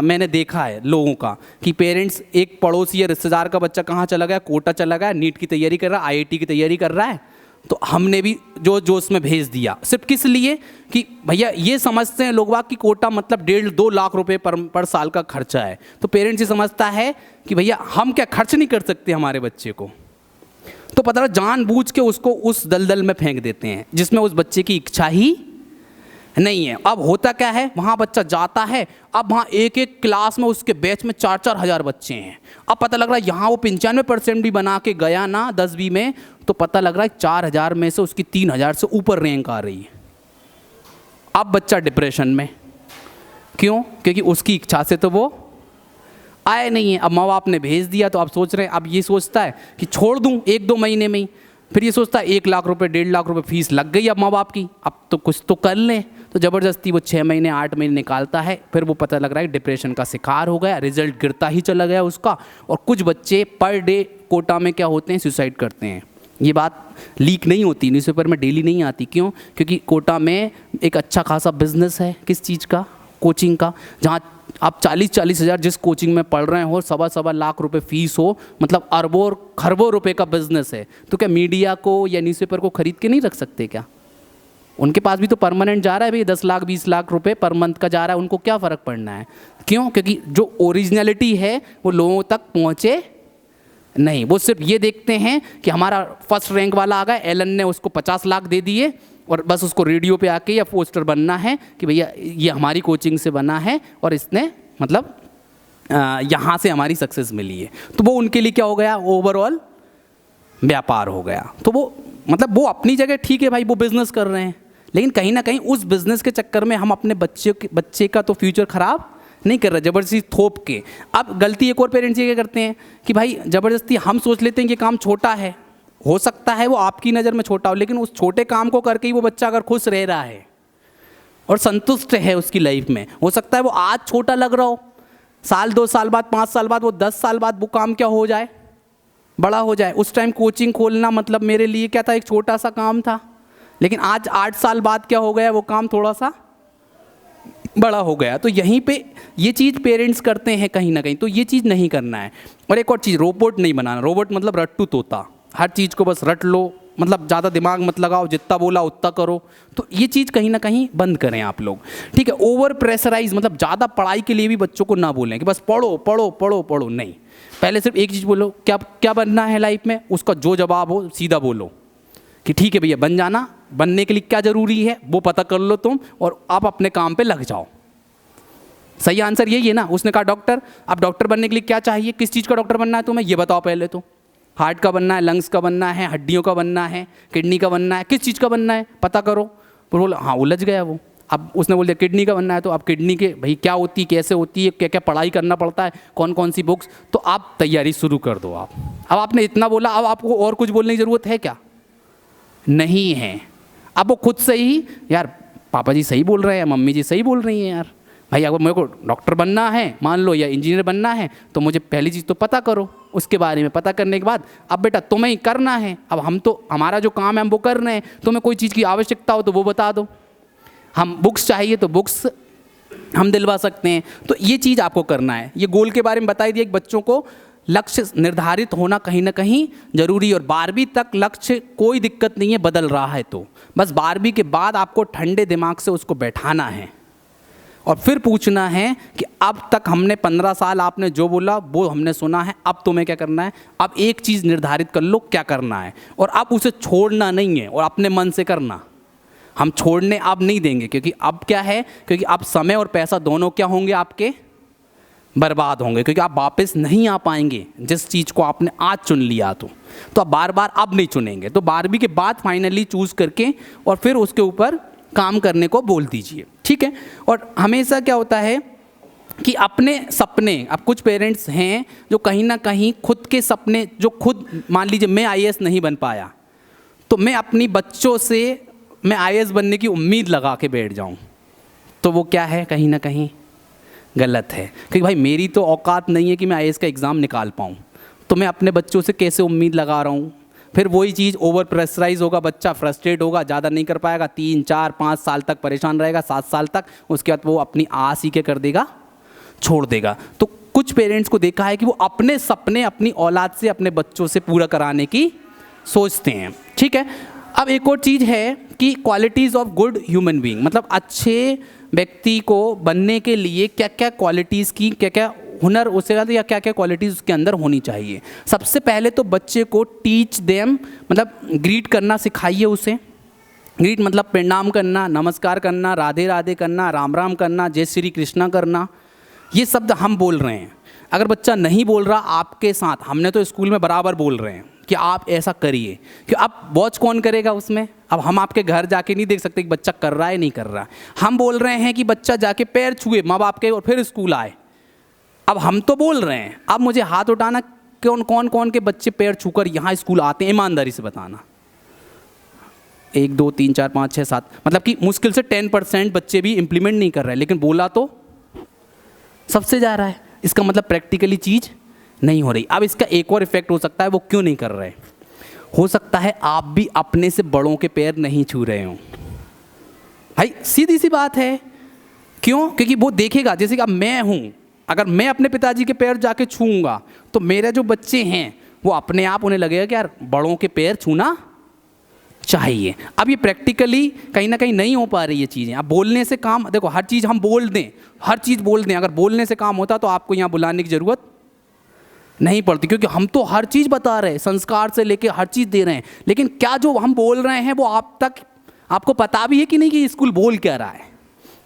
मैंने देखा है लोगों का कि पेरेंट्स, एक पड़ोसी या रिश्तेदार का बच्चा कहाँ चला गया, कोटा चला गया, नीट की तैयारी कर रहा है, IIT की तैयारी कर रहा है, तो हमने भी जो उसमें भेज दिया। सिर्फ किस लिए कि भैया ये समझते हैं लोग कि कोटा मतलब 1.5-2 लाख रुपए पर साल का खर्चा है, तो पेरेंट्स ये समझता है कि भैया हम क्या खर्च नहीं कर सकते हमारे बच्चे को, तो पता है जानबूझ के उसको उस दलदल में फेंक देते हैं जिसमें उस बच्चे की इच्छा ही नहीं है। अब होता क्या है, वहाँ बच्चा जाता है, अब वहाँ एक क्लास में उसके बैच में 4-4 हज़ार बच्चे हैं। अब पता लग रहा है यहाँ वो 95% भी बना के गया ना 10वीं में, तो पता लग रहा है 4 हज़ार में से उसकी 3 हज़ार से ऊपर रैंक आ रही है। अब बच्चा डिप्रेशन में, क्यों? क्योंकि उसकी इच्छा से तो वो आए नहीं है। अब माँ बाप ने भेज दिया तो अब सोच रहे हैं, अब ये सोचता है कि छोड़ दूँ 1-2 महीने में ही, फिर ये सोचता है 1 लाख रुपए 1.5 लाख रुपए फीस लग गई अब माँ बाप की, अब तो कुछ तो कर लें, तो ज़बरदस्ती वो 6 महीने 8 महीने निकालता है। फिर वो पता लग रहा है डिप्रेशन का शिकार हो गया, रिजल्ट गिरता ही चला गया उसका। और कुछ बच्चे पर डे कोटा में क्या होते हैं, सुसाइड करते हैं। ये बात लीक नहीं होती, न्यूज़पेपर में डेली नहीं आती, क्यों? क्योंकि कोटा में एक अच्छा खासा बिजनेस है, किस चीज़ का, कोचिंग का, जहाँ आप 40-40 हज़ार जिस कोचिंग में पढ़ रहे हो, 1.25 लाख रुपए फीस हो, मतलब अरबों और खरबों रुपए का बिजनेस है। तो क्या मीडिया को या न्यूज़पेपर को खरीद के नहीं रख सकते क्या? उनके पास भी तो परमानेंट जा रहा है भाई, 10 लाख 20 लाख रुपए पर मंथ का जा रहा है, उनको क्या फ़र्क पड़ना है? क्यों? क्योंकि जो ओरिजिनलिटी है वो लोगों तक पहुँचे नहीं, वो सिर्फ ये देखते हैं कि हमारा फर्स्ट रैंक वाला आ गया, एलन ने उसको 50 लाख दे दिए और बस उसको रेडियो पे आके या पोस्टर बनना है कि भैया ये हमारी कोचिंग से बना है और इसने मतलब यहाँ से हमारी सक्सेस मिली है। तो वो उनके लिए क्या हो गया, ओवरऑल व्यापार हो गया। तो वो मतलब वो अपनी जगह ठीक है भाई, वो बिज़नेस कर रहे हैं, लेकिन कहीं ना कहीं उस बिज़नेस के चक्कर में हम अपने बच्चे का तो फ्यूचर ख़राब नहीं कर रहे ज़बरदस्ती थोप के। अब गलती एक और पेरेंट्स ये क्या करते हैं कि भाई ज़बरदस्ती हम सोच लेते हैं कि काम छोटा है, हो सकता है वो आपकी नज़र में छोटा हो, लेकिन उस छोटे काम को करके ही वो बच्चा अगर खुश रह रहा है और संतुष्ट है उसकी लाइफ में, हो सकता है वो आज छोटा लग रहा हो, साल 2 साल बाद 5 साल बाद वो 10 साल बाद वो काम क्या हो जाए, बड़ा हो जाए। उस टाइम कोचिंग खोलना मतलब मेरे लिए क्या था, एक छोटा सा काम था, लेकिन आज 8 साल बाद क्या हो गया, वो काम थोड़ा सा बड़ा हो गया। तो यहीं पे ये चीज़ पेरेंट्स करते हैं कहीं ना कहीं, तो ये चीज़ नहीं करना है। और एक और चीज़, रोबोट नहीं बनाना। रोबोट मतलब रट्टू तोता, हर चीज़ को बस रट लो, मतलब ज़्यादा दिमाग मत लगाओ, जितना बोला उतना करो। तो ये चीज़ कहीं ना कहीं बंद करें आप लोग, ठीक है। ओवर प्रेशराइज मतलब ज़्यादा पढ़ाई के लिए भी बच्चों को ना बोलें कि बस पढ़ो पढ़ो पढ़ो पढ़ो, नहीं। पहले सिर्फ एक चीज़ बोलो, क्या क्या बनना है लाइफ में, उसका जो जवाब हो सीधा बोलो कि ठीक है भैया बन जाना, बनने के लिए क्या ज़रूरी है वो पता कर लो तुम और आप अपने काम पे लग जाओ। सही आंसर यही है ना। उसने कहा डॉक्टर, अब डॉक्टर बनने के लिए क्या चाहिए, किस चीज़ का डॉक्टर बनना है तुम्हें ये बताओ पहले तो। हार्ट का बनना है, लंग्स का बनना है, हड्डियों का बनना है, किडनी का बनना है, किस चीज़ का बनना है पता करो। तो बोला हाँ, उलझ गया वो। अब उसने बोल दिया किडनी का बनना है, तो अब किडनी के भाई क्या होती है, कैसे होती है, क्या क्या पढ़ाई करना पड़ता है, कौन कौन सी बुक्स, तो आप तैयारी शुरू कर दो आप। अब आपने इतना बोला, अब आपको और कुछ बोलने की ज़रूरत है क्या, नहीं है। अब वो खुद से ही, यार पापा जी सही बोल रहे हैं, मम्मी जी सही बोल रही हैं यार, भाई अगर मेरे को डॉक्टर बनना है मान लो या इंजीनियर बनना है तो मुझे पहली चीज़ तो पता करो, उसके बारे में पता करने के बाद अब बेटा तुम्हें ही करना है। अब हम तो हमारा जो काम है हम वो कर रहे हैं, तुम्हें कोई चीज़ की आवश्यकता हो तो वो बता दो, हम बुक्स चाहिए तो बुक्स हम दिलवा सकते हैं। तो ये चीज़ आपको करना है। ये गोल के बारे में बता दिया कि बच्चों को लक्ष्य निर्धारित होना कहीं ना कहीं जरूरी। और 12वीं तक लक्ष्य कोई दिक्कत नहीं है, बदल रहा है तो बस 12वीं के बाद आपको ठंडे दिमाग से उसको बैठाना है और फिर पूछना है कि अब तक हमने 15 साल आपने जो बोला वो हमने सुना है, अब तुम्हें क्या करना है। अब एक चीज़ निर्धारित कर लो क्या करना है और अब उसे छोड़ना नहीं है और अपने मन से करना। हम छोड़ने अब नहीं देंगे, क्योंकि अब क्या है, क्योंकि अब समय और पैसा दोनों क्या होंगे आपके बर्बाद होंगे, क्योंकि आप वापस नहीं आ पाएंगे जिस चीज़ को आपने आज चुन लिया। तो आप बार बार अब नहीं चुनेंगे। तो 12वीं के बाद फाइनली चूज़ करके और फिर उसके ऊपर काम करने को बोल दीजिए, ठीक है। और हमेशा क्या होता है कि अपने सपने, अब कुछ पेरेंट्स हैं जो कहीं ना कहीं खुद के सपने, जो खुद मान लीजिए मैं IAS नहीं बन पाया तो मैं अपनी बच्चों से मैं IAS बनने की उम्मीद लगा के बैठ जाऊं, तो वो क्या है, कहीं ना कहीं गलत है। क्योंकि भाई मेरी तो औकात नहीं है कि मैं IAS का एग्ज़ाम निकाल पाऊँ, तो मैं अपने बच्चों से कैसे उम्मीद लगा रहा हूँ। फिर वही चीज़ ओवर प्रेशराइज होगा, बच्चा फ्रस्ट्रेट होगा, ज़्यादा नहीं कर पाएगा, 3 4 5 साल तक परेशान रहेगा, 7 साल तक, उसके बाद वो अपनी आस ही क्या कर देगा, छोड़ देगा। तो कुछ पेरेंट्स को देखा है कि वो अपने सपने अपनी औलाद से, अपने बच्चों से पूरा कराने की सोचते हैं, ठीक है। अब एक और चीज़ है कि qualities of good human being, मतलब अच्छे व्यक्ति को बनने के लिए क्या क्या क्वालिटीज़ की, क्या क्या हुनर उसे या क्या क्या क्वालिटीज़ उसके अंदर होनी चाहिए। सबसे पहले तो बच्चे को टीच देम, मतलब ग्रीट करना सिखाइए उसे। ग्रीट मतलब प्रणाम करना, नमस्कार करना, राधे राधे करना, राम राम करना, जय श्री कृष्णा करना। ये शब्द हम बोल रहे हैं। अगर बच्चा नहीं बोल रहा आपके साथ, हमने तो स्कूल में बराबर बोल रहे हैं कि आप ऐसा करिए, कि अब वॉच कौन करेगा उसमें। अब हम आपके घर जाके नहीं देख सकते कि बच्चा कर रहा है नहीं कर रहा। हम बोल रहे हैं कि बच्चा जाके पैर छुए माँ बाप के और फिर स्कूल आए। अब हम तो बोल रहे हैं, अब मुझे हाथ उठाना, कौन कौन के बच्चे पैर छूकर यहाँ स्कूल आते हैं, ईमानदारी से बताना। 1 2 3 4 5 6 7, मतलब कि मुश्किल से 10% बच्चे भी इम्प्लीमेंट नहीं कर रहे हैं, लेकिन बोला तो सबसे जा रहा है। इसका मतलब प्रैक्टिकली चीज़ नहीं हो रही। अब इसका एक और इफेक्ट हो सकता है, वो क्यों नहीं कर रहे, हो सकता है आप भी अपने से बड़ों के पैर नहीं छू रहे हो। भाई सीधी सी बात है, क्यों, क्योंकि वो देखेगा, जैसे कि अब मैं हूँ, अगर मैं अपने पिताजी के पैर जाके छूऊंगा तो मेरे जो बच्चे हैं वो अपने आप उन्हें लगेगा कि यार बड़ों के पैर छूना चाहिए। अब ये प्रैक्टिकली कहीं ना कहीं नहीं हो पा रही ये चीज़ें। अब बोलने से काम, देखो हर चीज़ हम बोल दें, हर चीज़ बोल दें, अगर बोलने से काम होता तो आपको यहाँ बुलाने की ज़रूरत नहीं पड़ती, क्योंकि हम तो हर चीज़ बता रहे हैं, संस्कार से लेके हर चीज़ दे रहे हैं, लेकिन क्या जो हम बोल रहे हैं वो आपको पता भी है कि नहीं कि स्कूल बोल क्या रहा है?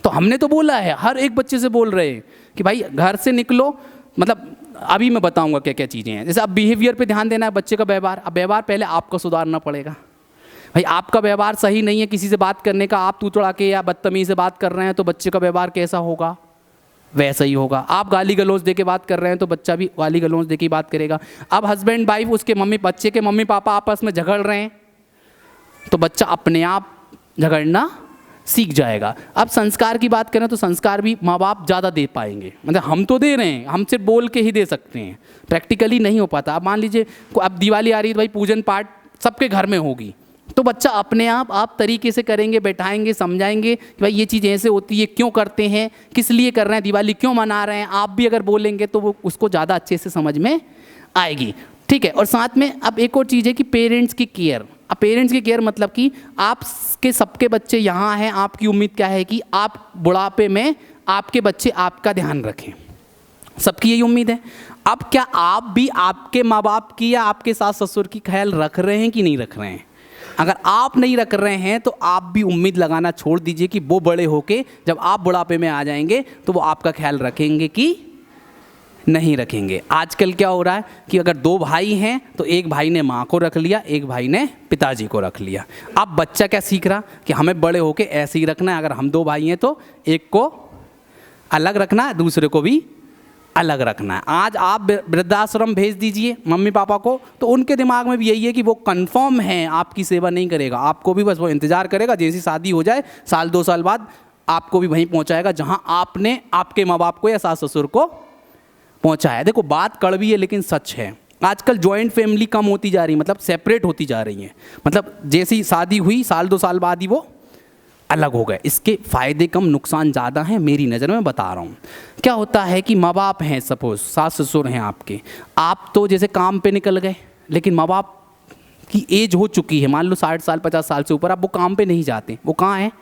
तो हमने तो बोला है, हर एक बच्चे से बोल रहे हैं कि भाई घर से निकलो, मतलब अभी मैं बताऊंगा क्या क्या चीज़ें हैं। जैसे अब बिहेवियर पे ध्यान देना है, बच्चे का व्यवहार। अब व्यवहार पहले आपको सुधारना पड़ेगा। भाई आपका व्यवहार सही नहीं है किसी से बात करने का, आप तू तड़ा के या बदतमीज़ी से बात कर रहे हैं, तो बच्चे का व्यवहार कैसा होगा? वैसा ही होगा। आप गाली गलौज दे के बात कर रहे हैं तो बच्चा भी गाली गलौज दे के बात करेगा। अब हस्बैंड वाइफ, उसके बच्चे के मम्मी पापा आपस में झगड़ रहे हैं तो बच्चा अपने आप झगड़ना सीख जाएगा। अब संस्कार की बात करें तो संस्कार भी माँ बाप ज़्यादा दे पाएंगे, मतलब हम तो दे रहे हैं, हम सिर्फ बोल के ही दे सकते हैं, प्रैक्टिकली नहीं हो पाता। अब मान लीजिए अब दिवाली आ रही है तो भाई पूजन पाठ सबके घर में होगी, तो बच्चा अपने आप तरीके से करेंगे, बैठाएंगे, समझाएंगे कि भाई ये चीज़ ऐसे होती है, क्यों करते हैं, किस लिए कर रहे हैं, दिवाली क्यों मना रहे हैं। आप भी अगर बोलेंगे तो वो उसको ज़्यादा अच्छे से समझ में आएगी, ठीक है। और साथ में अब एक और चीज़ है कि पेरेंट्स की केयर। अब पेरेंट्स की केयर मतलब कि आपके सबके बच्चे यहाँ हैं, आपकी उम्मीद क्या है कि आप बुढ़ापे में आपके बच्चे आपका ध्यान रखें, सबकी यही उम्मीद है। अब क्या आप भी आपके माँ बाप की या आपके सास ससुर की ख्याल रख रहे हैं कि नहीं रख रहे हैं? अगर आप नहीं रख रहे हैं तो आप भी उम्मीद लगाना छोड़ दीजिए कि वो बड़े होके जब आप बुढ़ापे में आ जाएंगे तो वो आपका ख्याल रखेंगे कि नहीं रखेंगे। आजकल क्या हो रहा है कि अगर दो भाई हैं तो एक भाई ने माँ को रख लिया, एक भाई ने पिताजी को रख लिया। अब बच्चा क्या सीख रहा कि हमें बड़े होके ऐसे ही रखना है। अगर हम दो भाई हैं तो एक को अलग रखना है, दूसरे को भी अलग रखना है। आज आप वृद्धाश्रम भेज दीजिए मम्मी पापा को, तो उनके दिमाग में भी यही है कि वो कंफर्म है आपकी सेवा नहीं करेगा, आपको भी बस वो इंतज़ार करेगा, जैसी शादी हो जाए साल 2 साल बाद आपको भी वहीं पहुंचाएगा जहां आपने आपके माँ बाप को या सास ससुर को पहुंचाया। देखो बात कड़वी है लेकिन सच है। आजकल जॉइंट फैमिली कम होती जा रही है, मतलब सेपरेट होती जा रही है, मतलब जैसी शादी हुई साल 2 साल बाद ही वो अलग हो गए। इसके फ़ायदे कम नुकसान ज़्यादा हैं मेरी नज़र में, बता रहा हूँ। क्या होता है कि माँ बाप हैं, सपोज सास ससुर हैं आपके, आप तो जैसे काम पे निकल गए, लेकिन माँ बाप की एज हो चुकी है, मान लो 60 साल 50 साल से ऊपर, अब वो काम पे नहीं जाते, वो कहाँ हैं?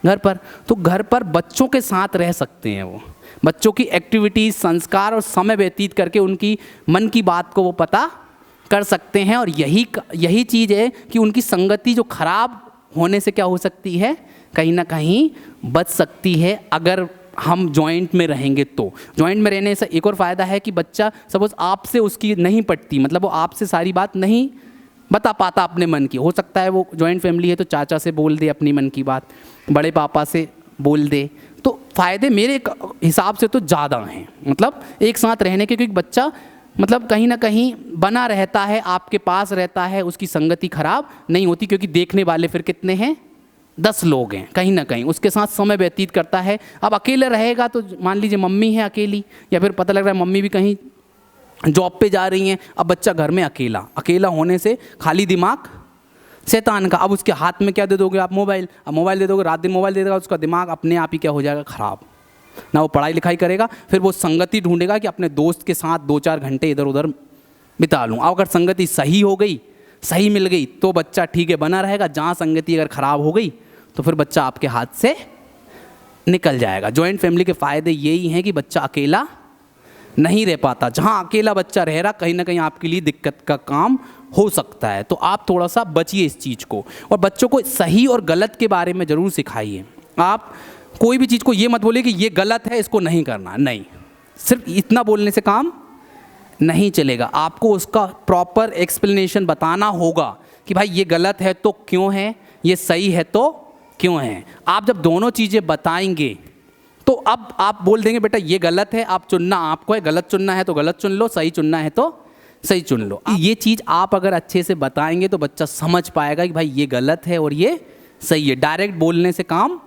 घर पर। तो घर पर बच्चों के साथ रह सकते हैं, वो बच्चों की एक्टिविटीज़, संस्कार और समय व्यतीत करके उनकी मन की बात को वो पता कर सकते हैं। और यही चीज़ है कि उनकी संगति जो खराब होने से क्या हो सकती है, कहीं ना कहीं बच सकती है अगर हम जॉइंट में रहेंगे। तो जॉइंट में रहने से एक और फ़ायदा है कि बच्चा सपोज आपसे उसकी नहीं पटती, मतलब वो आपसे सारी बात नहीं बता पाता अपने मन की, हो सकता है वो जॉइंट फैमिली है तो चाचा से बोल दे अपनी मन की बात, बड़े पापा से बोल दे, तो फ़ायदे मेरे हिसाब से तो ज़्यादा हैं, मतलब एक साथ रहने के। क्योंकि बच्चा मतलब कहीं ना कहीं बना रहता है, आपके पास रहता है, उसकी संगति खराब नहीं होती, क्योंकि देखने वाले फिर कितने हैं, 10 लोग हैं, कहीं ना कहीं उसके साथ समय व्यतीत करता है। अब अकेले रहेगा तो मान लीजिए मम्मी है अकेली, या फिर पता लग रहा है मम्मी भी कहीं जॉब पे जा रही हैं, अब बच्चा घर में अकेला होने से खाली दिमाग शैतान का। अब उसके हाथ में क्या दे दोगे आप? मोबाइल। अब मोबाइल दे दोगे, रात दिन मोबाइल दे देगा, उसका दिमाग अपने आप ही क्या हो जाएगा, ख़राब। ना वो पढ़ाई लिखाई करेगा, फिर वो संगति ढूंढेगा कि अपने दोस्त के साथ 2-4 घंटे इधर उधर बिता लूँ। अब अगर संगति सही हो गई, सही मिल गई तो बच्चा ठीक है बना रहेगा। जहाँ संगति अगर ख़राब हो गई तो फिर बच्चा आपके हाथ से निकल जाएगा। जॉइंट फैमिली के फ़ायदे यही हैं कि बच्चा अकेला नहीं रह पाता। जहाँ अकेला बच्चा रह रहा, कहीं ना कहीं आपके लिए दिक्कत का काम हो सकता है, तो आप थोड़ा सा बचिए इस चीज़ को। और बच्चों को सही और गलत के बारे में ज़रूर सिखाइए। आप कोई भी चीज़ को ये मत बोलिए कि ये गलत है, इसको नहीं करना, नहीं। सिर्फ इतना बोलने से काम नहीं चलेगा, आपको उसका प्रॉपर एक्सप्लेनेशन बताना होगा कि भाई ये गलत है तो क्यों है, ये सही है तो क्यों है। आप जब दोनों चीज़ें बताएंगे तो अब आप बोल देंगे बेटा ये गलत है, आप चुनना आपको है, गलत चुनना है तो गलत चुन लो, सही चुनना है तो सही चुन लो। ये चीज़ आप अगर अच्छे से बताएंगे तो बच्चा समझ पाएगा कि भाई ये गलत है और ये सही है। डायरेक्ट बोलने से काम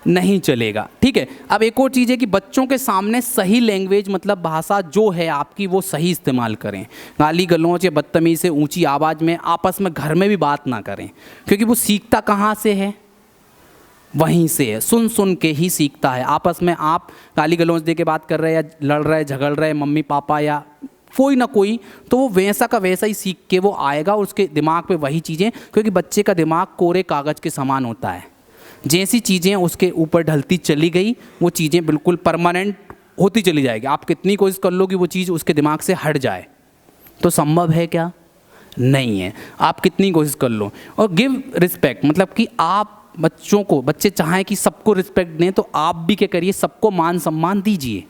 नहीं चलेगा, ठीक है। अब एक और चीज़ है कि बच्चों के सामने सही लैंग्वेज, मतलब भाषा जो है आपकी, वो सही इस्तेमाल करें। गाली गलौज या बदतमीज़ी से, ऊंची आवाज़ में आपस में घर में भी बात ना करें, क्योंकि वो सीखता कहाँ से है, वहीं से है, सुन के ही सीखता है। आपस में आप गाली गलौज दे के बात कर रहे हैं या लड़ रहे झगड़ रहे मम्मी पापा या कोई ना कोई, तो वो वैसा का वैसा ही सीख के वो आएगा और उसके दिमाग पे वही चीज़ें, क्योंकि बच्चे का दिमाग कोरे कागज़ के समान होता है। जैसी चीज़ें उसके ऊपर ढलती चली गई वो चीज़ें बिल्कुल परमानेंट होती चली जाएगी। आप कितनी कोशिश कर लो कि वो चीज़ उसके दिमाग से हट जाए, तो संभव है क्या? नहीं है। आप कितनी कोशिश कर लो। और गिव रिस्पेक्ट, मतलब कि आप बच्चों को, बच्चे चाहें कि सबको रिस्पेक्ट दें तो आप भी क्या करिए, सबको मान सम्मान दीजिए।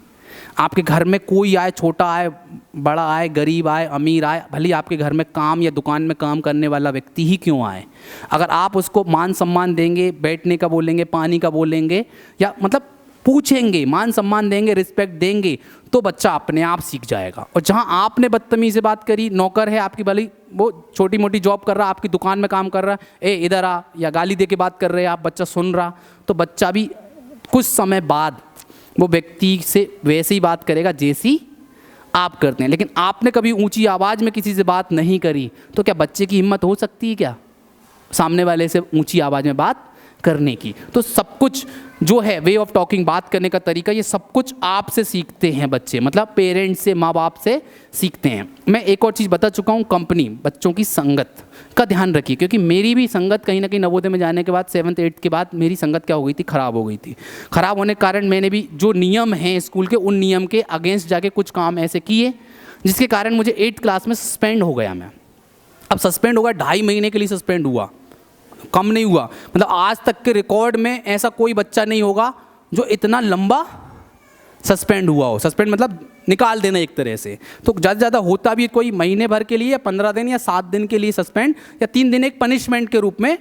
आपके घर में कोई आए, छोटा आए, बड़ा आए, गरीब आए, अमीर आए, भले आपके घर में काम या दुकान में काम करने वाला व्यक्ति ही क्यों आए, अगर आप उसको मान सम्मान देंगे, बैठने का बोलेंगे, पानी का बोलेंगे, या मतलब पूछेंगे, मान सम्मान देंगे, रिस्पेक्ट देंगे, तो बच्चा अपने आप सीख जाएगा। और जहाँ आपने बदतमीज़ी से बात करी, नौकर है आपकी, भले वो छोटी मोटी जॉब कर रहा, आपकी दुकान में काम कर रहा, ए इधर आ, या गाली दे के बात कर रहे हैं आप, बच्चा सुन रहा, तो बच्चा भी कुछ समय बाद वो व्यक्ति से वैसे ही बात करेगा जैसी आप करते हैं। लेकिन आपने कभी ऊंची आवाज़ में किसी से बात नहीं करी, तो क्या बच्चे की हिम्मत हो सकती है क्या सामने वाले से ऊंची आवाज़ में बात करने की? तो सब कुछ जो है वे ऑफ टॉकिंग, बात करने का तरीका, ये सब कुछ आपसे सीखते हैं बच्चे, मतलब पेरेंट्स से, माँ बाप से सीखते हैं। मैं एक और चीज़ बता चुका हूँ, कंपनी, बच्चों की संगत का ध्यान रखिए, क्योंकि मेरी भी संगत कहीं ना कहीं नवोदय में जाने के बाद 7th 8th के बाद मेरी संगत क्या हो गई थी, ख़राब हो गई थी। ख़राब होने के कारण मैंने भी जो नियम हैं स्कूल के, उन नियम के अगेंस्ट जाके कुछ काम ऐसे किए जिसके कारण मुझे 8th क्लास में सस्पेंड हो गया मैं। अब सस्पेंड हो गया, 2.5 महीने के लिए सस्पेंड हुआ, कम नहीं हुआ। मतलब आज तक के रिकॉर्ड में ऐसा कोई बच्चा नहीं होगा जो इतना लंबा सस्पेंड हुआ हो। सस्पेंड मतलब निकाल देना एक तरह से। तो ज़्यादा से ज़्यादा होता भी कोई महीने भर के लिए, या 15 दिन या 7 दिन के लिए सस्पेंड, या 3 दिन एक पनिशमेंट के रूप में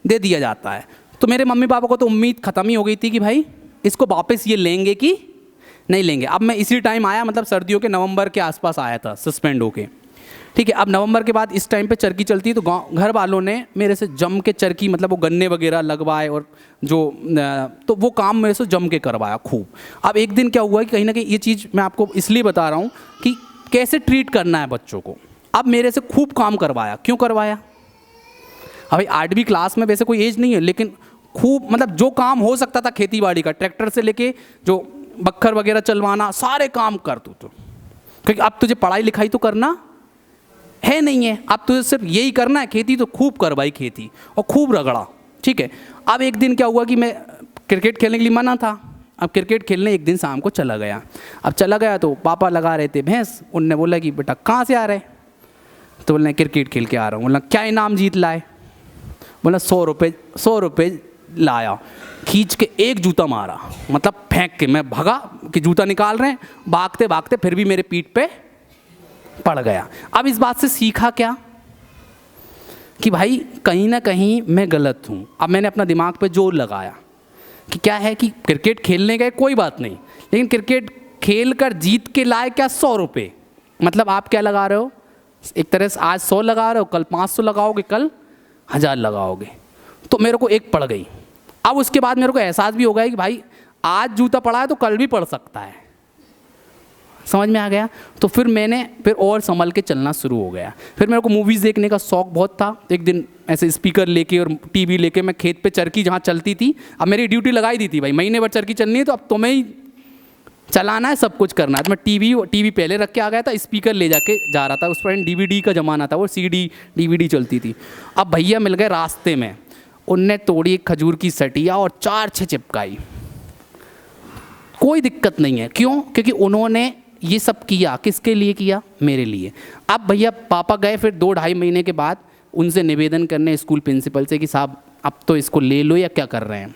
दे दिया जाता है। तो मेरे मम्मी पापा को तो उम्मीद ख़त्म ही हो गई थी कि भाई इसको वापस ये लेंगे कि नहीं लेंगे। अब मैं इसी टाइम आया, मतलब सर्दियों के नवंबर के आसपास आया था सस्पेंड होके, ठीक है। अब नवंबर के बाद इस टाइम पे चरखी चलती है, तो गाँव घर वालों ने मेरे से जम के चरखी, मतलब वो गन्ने वगैरह लगवाए, और जो तो वो काम मेरे से जम के करवाया खूब। अब एक दिन क्या हुआ कि कहीं ना कहीं ये चीज़ मैं आपको इसलिए बता रहा हूँ कि कैसे ट्रीट करना है बच्चों को। अब मेरे से खूब काम करवाया। क्यों करवाया? अभी 8वीं क्लास में वैसे कोई एज नहीं है, लेकिन खूब, मतलब जो काम हो सकता था खेती बाड़ी का, ट्रैक्टर से लेके जो बक्खर वगैरह चलवाना, सारे काम कर तू तो, क्योंकि अब तुझे पढ़ाई लिखाई तो करना है नहीं है, अब तुझे सिर्फ यही करना है, खेती तो खूब करवाई खेती और खूब रगड़ा, ठीक है। अब एक दिन क्या हुआ कि मैं क्रिकेट खेलने के लिए मना था। अब क्रिकेट खेलने एक दिन शाम को चला गया। अब चला गया तो पापा लगा रहे थे भैंस, उनने बोला कि बेटा कहाँ से आ रहे? तो बोलना क्रिकेट खेल के आ रहा हूँ। बोला क्या इनाम जीत लाए? बोला 100 रुपये लाया। खींच के एक जूता मारा, मतलब फेंक के, मैं भगा कि जूता निकाल रहे हैं, भागते भागते फिर भी मेरे पीठ पे पड़ गया। अब इस बात से सीखा क्या कि भाई कहीं ना कहीं मैं गलत हूँ। अब मैंने अपना दिमाग पे जोर लगाया कि क्या है कि क्रिकेट खेलने गए कोई बात नहीं, लेकिन क्रिकेट खेल कर जीत के लाए क्या 100 रुपये। मतलब आप क्या लगा रहे हो, एक तरह से आज 100 लगा रहे हो, कल 500 लगाओगे, कल 1000 लगाओगे। तो मेरे को एक पड़ गई। अब उसके बाद मेरे को एहसास भी हो गया कि भाई आज जूता पड़ा है तो कल भी पड़ सकता है। समझ में आ गया? तो फिर मैंने फिर और संभल के चलना शुरू हो गया। फिर मेरे को मूवीज़ देखने का शौक बहुत था। एक दिन ऐसे स्पीकर लेके और टीवी लेके मैं खेत पे चरखी जहाँ चलती थी, अब मेरी ड्यूटी लगाई दी थी भाई महीने भर चरखी चलनी है तो अब तुम्हें ही चलाना है, सब कुछ करना है। तो मैं टीवी पहले रख के आ गया था, स्पीकर ले जाके जा रहा था। उस पर DVD का ज़माना था, वो CD DVD चलती थी। अब भैया मिल गए रास्ते में, उनने तोड़ी एक खजूर की सटिया और 4-6 चिपकाई। कोई दिक्कत नहीं है, क्यों? क्योंकि उन्होंने ये सब किया किसके लिए किया? मेरे लिए। अब भैया पापा गए फिर 2-2.5 महीने के बाद उनसे निवेदन करने स्कूल प्रिंसिपल से कि साहब अब तो इसको ले लो या क्या कर रहे हैं।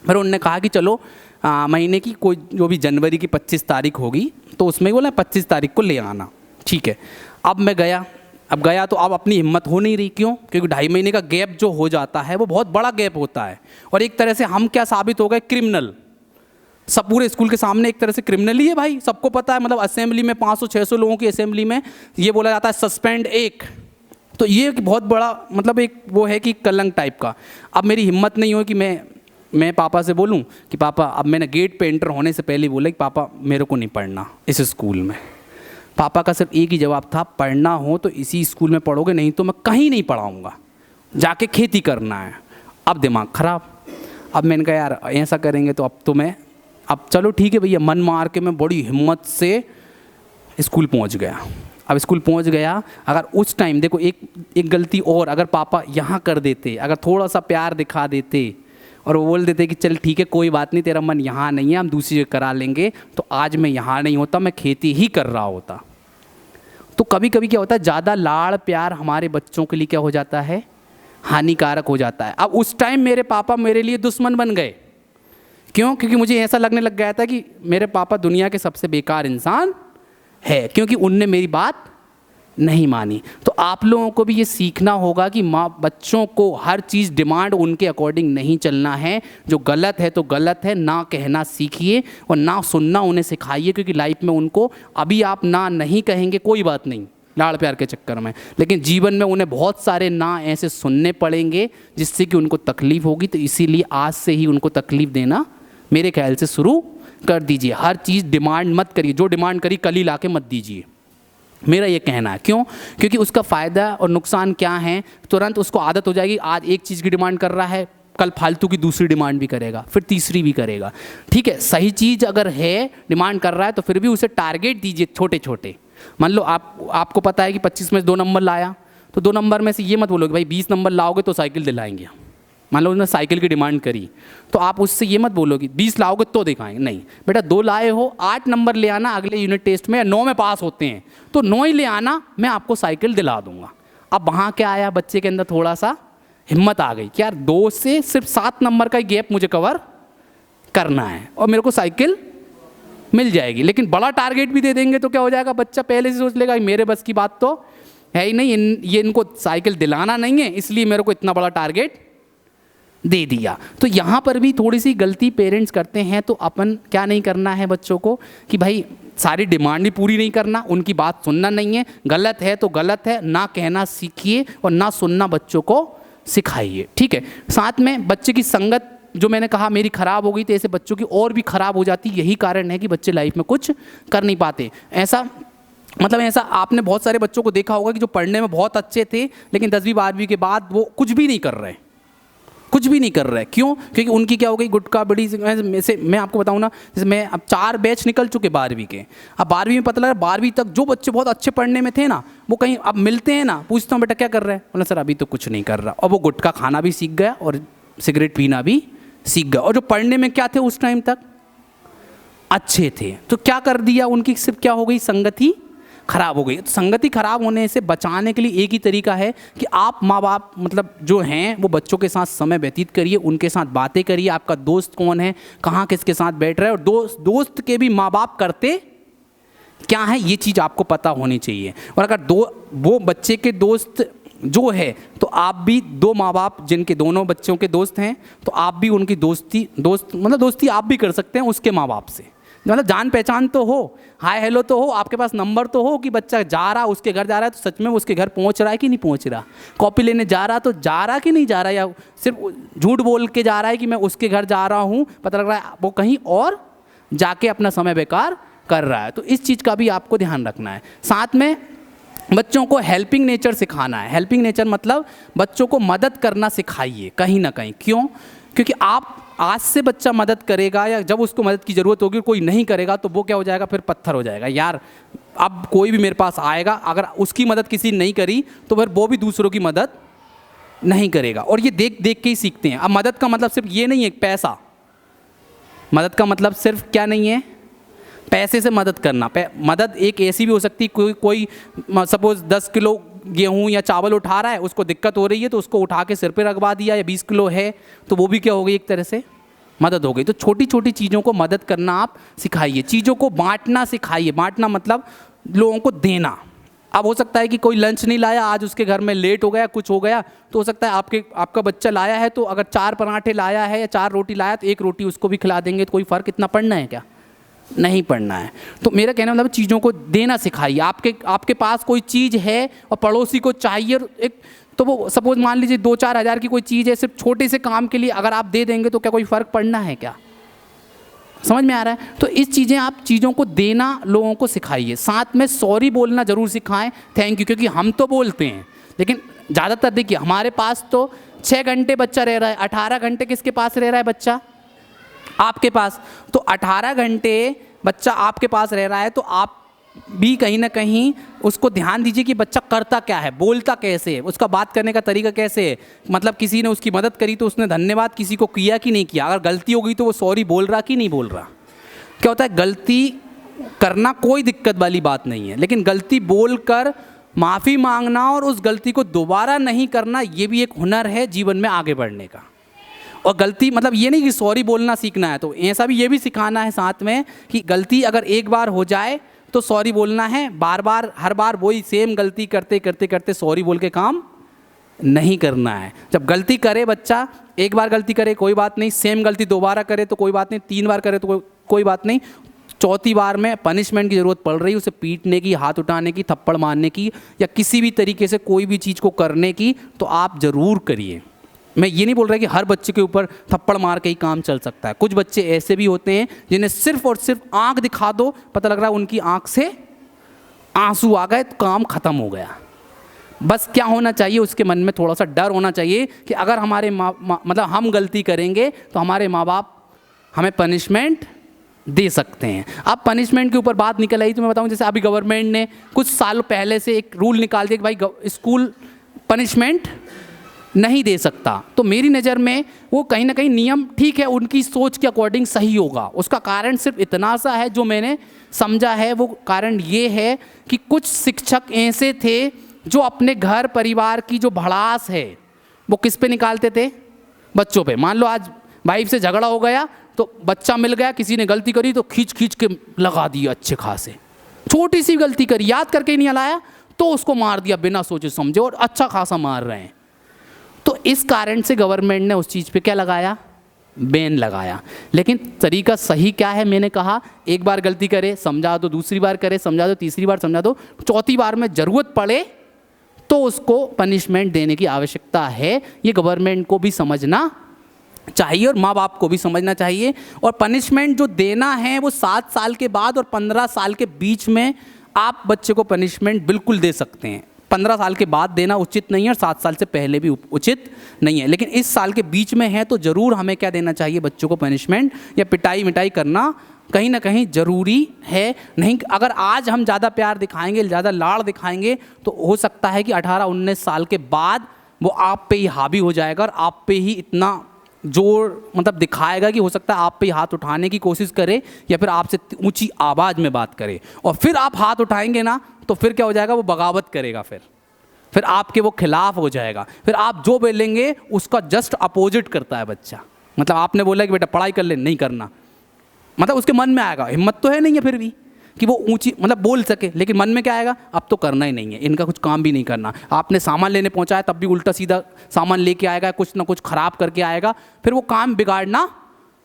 फिर उन्होंने कहा कि चलो महीने की कोई जो भी जनवरी की 25 तारीख होगी तो उसमें बोला 25 तारीख को ले आना, ठीक है। अब मैं गया, तो अब अपनी हिम्मत हो नहीं रही। क्यों? क्योंकि 2.5 महीने का गैप जो हो जाता है वो बहुत बड़ा गैप होता है, और एक तरह से हम क्या साबित हो गए? क्रिमिनल। सब पूरे स्कूल के सामने एक तरह से क्रिमिनल ही है भाई, सबको पता है। मतलब असेंबली में 500-600 लोगों की असेंबली में ये बोला जाता है सस्पेंड 1, तो ये बहुत बड़ा मतलब एक वो है कि कलंक टाइप का। अब मेरी हिम्मत नहीं हो कि मैं पापा से बोलूं कि पापा, अब मैंने गेट पे एंटर होने से पहले बोला कि पापा मेरे को नहीं पढ़ना इस स्कूल में। पापा का सिर्फ एक ही जवाब था, पढ़ना हो तो इसी स्कूल में पढ़ोगे, नहीं तो मैं कहीं नहीं पढ़ाऊँगा, जाके खेती करना है। अब दिमाग ख़राब। अब मैंने कहा यार ऐसा करेंगे तो अब चलो ठीक है भैया, मन मार के मैं बड़ी हिम्मत से स्कूल पहुंच गया। अब स्कूल पहुंच गया, अगर उस टाइम देखो एक गलती और अगर पापा यहाँ कर देते, अगर थोड़ा सा प्यार दिखा देते और वो बोल देते कि चल ठीक है कोई बात नहीं, तेरा मन यहाँ नहीं है, हम दूसरी जगह करा लेंगे, तो आज मैं यहाँ नहीं होता, मैं खेती ही कर रहा होता। तो कभी कभी क्या होता है, ज़्यादा लाड़ प्यार हमारे बच्चों के लिए क्या हो जाता है, हानिकारक हो जाता है। अब उस टाइम मेरे पापा मेरे लिए दुश्मन बन गए। क्यों? क्योंकि मुझे ऐसा लगने लग गया था कि मेरे पापा दुनिया के सबसे बेकार इंसान है, क्योंकि उनने मेरी बात नहीं मानी। तो आप लोगों को भी ये सीखना होगा कि माँ बच्चों को हर चीज़ डिमांड उनके अकॉर्डिंग नहीं चलना है। जो गलत है तो गलत है, ना कहना सीखिए और ना सुनना उन्हें सिखाइए, क्योंकि लाइफ में उनको अभी आप ना नहीं कहेंगे कोई बात नहीं लाड़ प्यार के चक्कर में, लेकिन जीवन में उन्हें बहुत सारे ना ऐसे सुनने पड़ेंगे जिससे कि उनको तकलीफ़ होगी। तो इसीलिए आज से ही उनको तकलीफ़ देना मेरे ख्याल से शुरू कर दीजिए। हर चीज़ डिमांड मत करिए, जो डिमांड करी कल ही ला के मत दीजिए, मेरा ये कहना है। क्यों? क्योंकि उसका फ़ायदा और नुकसान क्या है, तुरंत उसको आदत हो जाएगी। आज एक चीज़ की डिमांड कर रहा है, कल फालतू की दूसरी डिमांड भी करेगा, फिर तीसरी भी करेगा। ठीक है, सही चीज़ अगर है, डिमांड कर रहा है तो फिर भी उसे टारगेट दीजिए छोटे छोटे। मान लो आपको पता है कि 25 में से 2 नंबर लाया, तो 2 नंबर में से ये मत बोलो कि भाई 20 नंबर लाओगे तो साइकिल दिलाएंगे। मान लो उसने साइकिल की डिमांड करी, तो आप उससे ये मत बोलो कि 20 लाओगे तो दिखाएंगे। नहीं बेटा, 2 लाए हो, 8 नंबर ले आना अगले यूनिट टेस्ट में, 9 में पास होते हैं तो 9 ही ले आना, मैं आपको साइकिल दिला दूंगा। अब वहाँ क्या आया, बच्चे के अंदर थोड़ा सा हिम्मत आ गई कि यार 2 से सिर्फ 7 नंबर का गैप मुझे कवर करना है और मेरे को साइकिल मिल जाएगी। लेकिन बड़ा टारगेट भी दे देंगे तो क्या हो जाएगा, बच्चा पहले से सोच लेगा मेरे बस की बात तो है ही नहीं, ये इनको साइकिल दिलाना नहीं है, इसलिए मेरे को इतना बड़ा टारगेट दे दिया। तो यहाँ पर भी थोड़ी सी गलती पेरेंट्स करते हैं। तो अपन क्या नहीं करना है बच्चों को कि भाई सारी डिमांड भी पूरी नहीं करना, उनकी बात सुनना नहीं है, गलत है तो गलत है, ना कहना सीखिए और ना सुनना बच्चों को सिखाइए। ठीक है, साथ में बच्चे की संगत जो मैंने कहा मेरी ख़राब हो गई, तो ऐसे बच्चों की और भी ख़राब हो जाती। यही कारण है कि बच्चे लाइफ में कुछ कर नहीं पाते। ऐसा आपने बहुत सारे बच्चों को देखा होगा कि जो पढ़ने में बहुत अच्छे थे लेकिन 10वीं 12वीं के बाद वो कुछ भी नहीं कर रहे। क्यों? क्योंकि उनकी क्या हो गई, गुटखा बड़ी। जैसे मैं आपको बताऊं ना, जैसे मैं अब 4 बैच निकल चुके 12वीं के। अब 12वीं में पता लगा 12वीं तक जो बच्चे बहुत अच्छे पढ़ने में थे ना, वो कहीं अब मिलते हैं ना, पूछता हूँ बेटा क्या कर रहे हैं, बोला सर अभी तो कुछ नहीं कर रहा। और वो गुटखा खाना भी सीख गया और सिगरेट पीना भी सीख गया। और जो पढ़ने में क्या थे उस टाइम तक अच्छे थे, तो क्या कर दिया, उनकी सिर्फ क्या हो गई, संगति खराब हो गई। तो संगति खराब होने से बचाने के लिए एक ही तरीका है कि आप माँ बाप जो हैं वो बच्चों के साथ समय व्यतीत करिए, उनके साथ बातें करिए। आपका दोस्त कौन है, कहाँ किसके साथ बैठ रहा है, और दोस्त के भी माँ बाप करते क्या है, ये चीज़ आपको पता होनी चाहिए। और अगर वो बच्चे के दोस्त जो है तो आप भी 2 माँ बाप जिनके दोनों बच्चों के दोस्त हैं, तो आप भी उनकी दोस्ती आप भी कर सकते हैं उसके माँ बाप से। मतलब जान पहचान तो हो, हाय हेलो तो हो, आपके पास नंबर तो हो कि बच्चा जा रहा उसके घर जा रहा है तो सच में वो उसके घर पहुंच रहा है कि नहीं पहुंच रहा, कॉपी लेने जा रहा तो जा रहा कि नहीं जा रहा, या सिर्फ झूठ बोल के जा रहा है कि मैं उसके घर जा रहा हूँ, पता लग रहा है वो कहीं और जाके अपना समय बेकार कर रहा है। तो इस चीज़ का भी आपको ध्यान रखना है। साथ में बच्चों को हेल्पिंग नेचर सिखाना है। हेल्पिंग नेचर मतलब बच्चों को मदद करना सिखाइए कहीं ना कहीं। क्यों? क्योंकि आप आज से बच्चा मदद करेगा, या जब उसको मदद की ज़रूरत होगी कोई नहीं करेगा तो वो क्या हो जाएगा, फिर पत्थर हो जाएगा। यार अब कोई भी मेरे पास आएगा, अगर उसकी मदद किसी ने नहीं करी तो फिर वो भी दूसरों की मदद नहीं करेगा। और ये देख देख के ही सीखते हैं। अब मदद का मतलब सिर्फ ये नहीं है पैसा, मदद का मतलब सिर्फ क्या नहीं है, पैसे से मदद करना। मदद एक ऐसी भी हो सकती है, कोई सपोज 10 किलो गेहूँ या चावल उठा रहा है, उसको दिक्कत हो रही है तो उसको उठा के सिर पे रखवा दिया, या 20 किलो है तो वो भी क्या हो गई, एक तरह से मदद हो गई। तो छोटी छोटी चीज़ों को मदद करना आप सिखाइए, चीज़ों को बांटना सिखाइए। बांटना मतलब लोगों को देना। अब हो सकता है कि कोई लंच नहीं लाया, आज उसके घर में लेट हो गया, कुछ हो गया, तो हो सकता है आपका बच्चा लाया है तो अगर 4 पराठे लाया है या 4 रोटी लाया तो 1 रोटी उसको भी खिला देंगे, तो कोई फ़र्क इतना पड़ना है क्या, नहीं पढ़ना है। तो मेरा कहना मतलब चीज़ों को देना सिखाइए। आपके पास कोई चीज़ है और पड़ोसी को चाहिए, एक तो वो सपोज मान लीजिए 2-4 हज़ार की कोई चीज़ है, सिर्फ छोटे से काम के लिए अगर आप दे देंगे तो क्या कोई फ़र्क पड़ना है क्या, समझ में आ रहा है? तो इस चीज़ों को देना लोगों को सिखाइए। साथ में सॉरी बोलना ज़रूर सिखाएं, थैंक यू, क्योंकि हम तो बोलते हैं लेकिन ज़्यादातर देखिए हमारे पास तो 6 घंटे बच्चा रह रहा है, 18 घंटे किसके पास रह रहा है बच्चा, आपके पास। तो 18 घंटे बच्चा आपके पास रह रहा है तो आप भी कहीं ना कहीं उसको ध्यान दीजिए कि बच्चा करता क्या है, बोलता कैसे है, उसका बात करने का तरीका कैसे है। मतलब किसी ने उसकी मदद करी तो उसने धन्यवाद किसी को किया कि नहीं किया, अगर गलती हो गई तो वो सॉरी बोल रहा कि नहीं बोल रहा। क्या होता है, गलती करना कोई दिक्कत वाली बात नहीं है, लेकिन गलती बोलकर माफ़ी मांगना और उस गलती को दोबारा नहीं करना, ये भी एक हुनर है जीवन में आगे बढ़ने का। और गलती मतलब ये नहीं कि सॉरी बोलना सीखना है, तो ऐसा भी ये भी सिखाना है साथ में कि गलती अगर एक बार हो जाए तो सॉरी बोलना है, बार बार हर बार वही सेम गलती करते करते करते सॉरी बोल के काम नहीं करना है। जब गलती करे बच्चा, एक बार गलती करे कोई बात नहीं, सेम गलती दोबारा करे तो कोई बात नहीं, 3 बार करे तो कोई बात नहीं, 4थी बार में पनिशमेंट की ज़रूरत पड़ रही है, उसे पीटने की, हाथ उठाने की, थप्पड़ मारने की या किसी भी तरीके से कोई भी चीज़ को करने की, तो आप ज़रूर करिए। मैं ये नहीं बोल रहा कि हर बच्चे के ऊपर थप्पड़ मार के ही काम चल सकता है। कुछ बच्चे ऐसे भी होते हैं जिन्हें सिर्फ और सिर्फ आंख दिखा दो, पता लग रहा है उनकी आंख से आंसू आ गए तो काम खत्म हो गया। बस क्या होना चाहिए, उसके मन में थोड़ा सा डर होना चाहिए कि अगर हमारे मतलब हम गलती करेंगे तो हमारे माँ बाप हमें पनिशमेंट दे सकते हैं। अब पनिशमेंट के ऊपर बात निकल आई तो मैं बताऊं, जैसे अभी गवर्नमेंट ने कुछ साल पहले से एक रूल निकाल दिया कि भाई स्कूल पनिशमेंट नहीं दे सकता। तो मेरी नज़र में वो कहीं ना कहीं नियम ठीक है, उनकी सोच के अकॉर्डिंग सही होगा। उसका कारण सिर्फ इतना सा है जो मैंने समझा है, वो कारण ये है कि कुछ शिक्षक ऐसे थे जो अपने घर परिवार की जो भड़ास है वो किस पे निकालते थे, बच्चों पे। मान लो आज वाइफ से झगड़ा हो गया तो बच्चा मिल गया, किसी ने गलती करी तो खींच खींच के लगा दिया अच्छे खासे, छोटी सी गलती करी याद करके ही नहीं लाया तो उसको मार दिया बिना सोचे समझे, और अच्छा खासा मार रहे हैं। तो इस कारण से गवर्नमेंट ने उस चीज़ पे क्या लगाया, बैन लगाया। लेकिन तरीका सही क्या है, मैंने कहा एक बार गलती करे समझा दो, दूसरी बार करे समझा दो, तीसरी बार समझा दो, 4थी बार में ज़रूरत पड़े तो उसको पनिशमेंट देने की आवश्यकता है। ये गवर्नमेंट को भी समझना चाहिए और माँ बाप को भी समझना चाहिए। और पनिशमेंट जो देना है वो 7 साल के बाद और 15 साल के बीच में आप बच्चे को पनिशमेंट बिल्कुल दे सकते हैं। 15 साल के बाद देना उचित नहीं है और 7 साल से पहले भी उचित नहीं है, लेकिन इस साल के बीच में है तो ज़रूर हमें क्या देना चाहिए, बच्चों को पनिशमेंट या पिटाई मिटाई करना कहीं ना कहीं ज़रूरी है। नहीं, अगर आज हम ज़्यादा प्यार दिखाएंगे, ज़्यादा लाड़ दिखाएंगे तो हो सकता है कि 18-19 साल के बाद वो आप पे ही हावी हो जाएगा और आप पे ही इतना जोर मतलब दिखाएगा कि हो सकता है आप पे ही हाथ उठाने की कोशिश करे या फिर आपसे ऊंची आवाज़ में बात करे, और फिर आप हाथ उठाएंगे ना तो फिर क्या हो जाएगा, वो बगावत करेगा, फिर आपके वो खिलाफ हो जाएगा, फिर आप जो बोलेंगे उसका जस्ट अपोजिट करता है बच्चा। मतलब आपने बोला कि बेटा पढ़ाई कर ले, नहीं करना, मतलब उसके मन में आएगा, हिम्मत तो है नहीं है फिर भी कि वो ऊंची मतलब बोल सके, लेकिन मन में क्या आएगा, अब तो करना ही नहीं है, इनका कुछ काम भी नहीं करना। आपने सामान लेने पहुंचाया तब भी उल्टा सीधा सामान लेके आएगा, कुछ ना कुछ खराब करके आएगा, फिर वो काम बिगाड़ना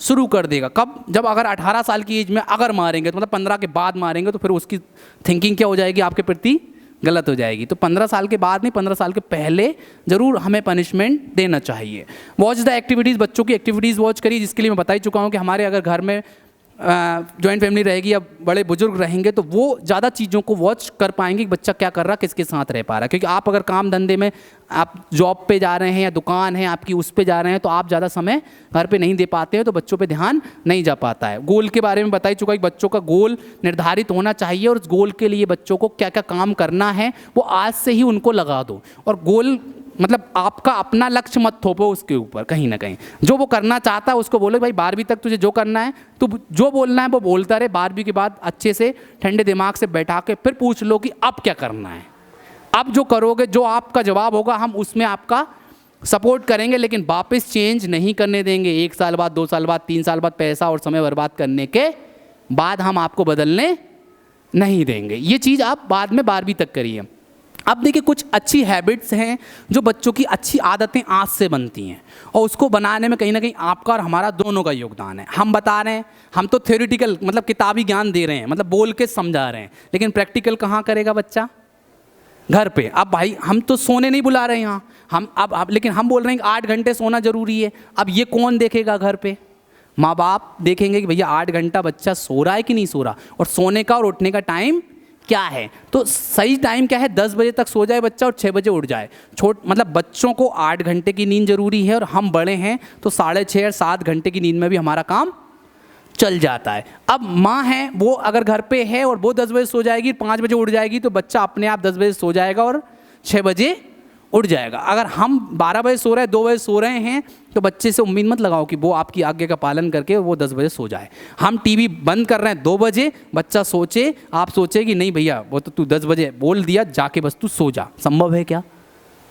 शुरू कर देगा। कब, जब अगर 18 साल की एज में अगर मारेंगे तो मतलब 15 के बाद मारेंगे तो फिर उसकी थिंकिंग क्या हो जाएगी, आपके प्रति गलत हो जाएगी। तो 15 साल के बाद नहीं, 15 साल के पहले ज़रूर हमें पनिशमेंट देना चाहिए। वॉच द एक्टिविटीज़, बच्चों की एक्टिविटीज़ वॉच करिए, जिसके लिए मैं बता ही चुका हूँ कि हमारे अगर घर में जॉइंट फैमिली रहेगी या बड़े बुजुर्ग रहेंगे तो वो ज़्यादा चीज़ों को वॉच कर पाएंगे कि बच्चा क्या कर रहा, किसके साथ रह पा रहा है। क्योंकि आप अगर काम धंधे में आप जॉब पे जा रहे हैं या दुकान है आपकी उस पे जा रहे हैं तो आप ज़्यादा समय घर पे नहीं दे पाते हैं, तो बच्चों पे ध्यान नहीं जा पाता है। गोल के बारे में बता ही चुका कि बच्चों का गोल निर्धारित होना चाहिए और उस गोल के लिए बच्चों को क्या क्या काम करना है वो आज से ही उनको लगा दो। और गोल मतलब आपका अपना लक्ष्य मत थोपो उसके ऊपर, कहीं ना कहीं जो वो करना चाहता है उसको बोलो भाई 12वीं तक तुझे जो करना है तो जो बोलना है वो बोलता रहे, 12वीं के बाद अच्छे से ठंडे दिमाग से बैठा के फिर पूछ लो कि अब क्या करना है। अब जो करोगे, जो आपका जवाब होगा हम उसमें आपका सपोर्ट करेंगे, लेकिन वापस चेंज नहीं करने देंगे। 1 साल बाद, 2 साल बाद, 3 साल बाद पैसा और समय बर्बाद करने के बाद हम आपको बदलने नहीं देंगे। ये चीज़ आप बाद में 12वीं तक करिए। अब देखिए कुछ अच्छी हैबिट्स हैं जो बच्चों की अच्छी आदतें आज से बनती हैं और उसको बनाने में कहीं ना कहीं आपका और हमारा दोनों का योगदान है। हम बता रहे हैं, हम तो थ्योरेटिकल मतलब किताबी ज्ञान दे रहे हैं, मतलब बोल के समझा रहे हैं, लेकिन प्रैक्टिकल कहाँ करेगा बच्चा, घर पे। अब भाई हम तो सोने नहीं बुला रहे हैं यहाँ, हम अब लेकिन हम बोल रहे हैं कि 8 घंटे सोना जरूरी है। अब ये कौन देखेगा घर पे, माँ बाप देखेंगे कि भैया 8 घंटा बच्चा सो रहा है कि नहीं सो रहा, और सोने का और उठने का टाइम क्या है। तो सही टाइम क्या है, 10 बजे तक सो जाए बच्चा और 6 बजे उठ जाए। मतलब बच्चों को 8 घंटे की नींद जरूरी है और हम बड़े हैं तो 6.5 और 7 घंटे की नींद में भी हमारा काम चल जाता है। अब माँ है वो अगर घर पे है और वो 10 बजे सो जाएगी, 5 बजे उठ जाएगी, तो बच्चा अपने आप 10 बजे सो जाएगा और 6 बजे उठ जाएगा। अगर हम 12 बजे सो रहे हैं, 2 बजे सो रहे हैं, तो बच्चे से उम्मीद मत लगाओ कि वो आपकी आज्ञा का पालन करके वो 10 बजे सो जाए। हम टीवी बंद कर रहे हैं 2 बजे, बच्चा सोचे, आप सोचे कि नहीं भैया वो तो तू 10 बजे बोल दिया, जाके बस तू सो जा। संभव है क्या?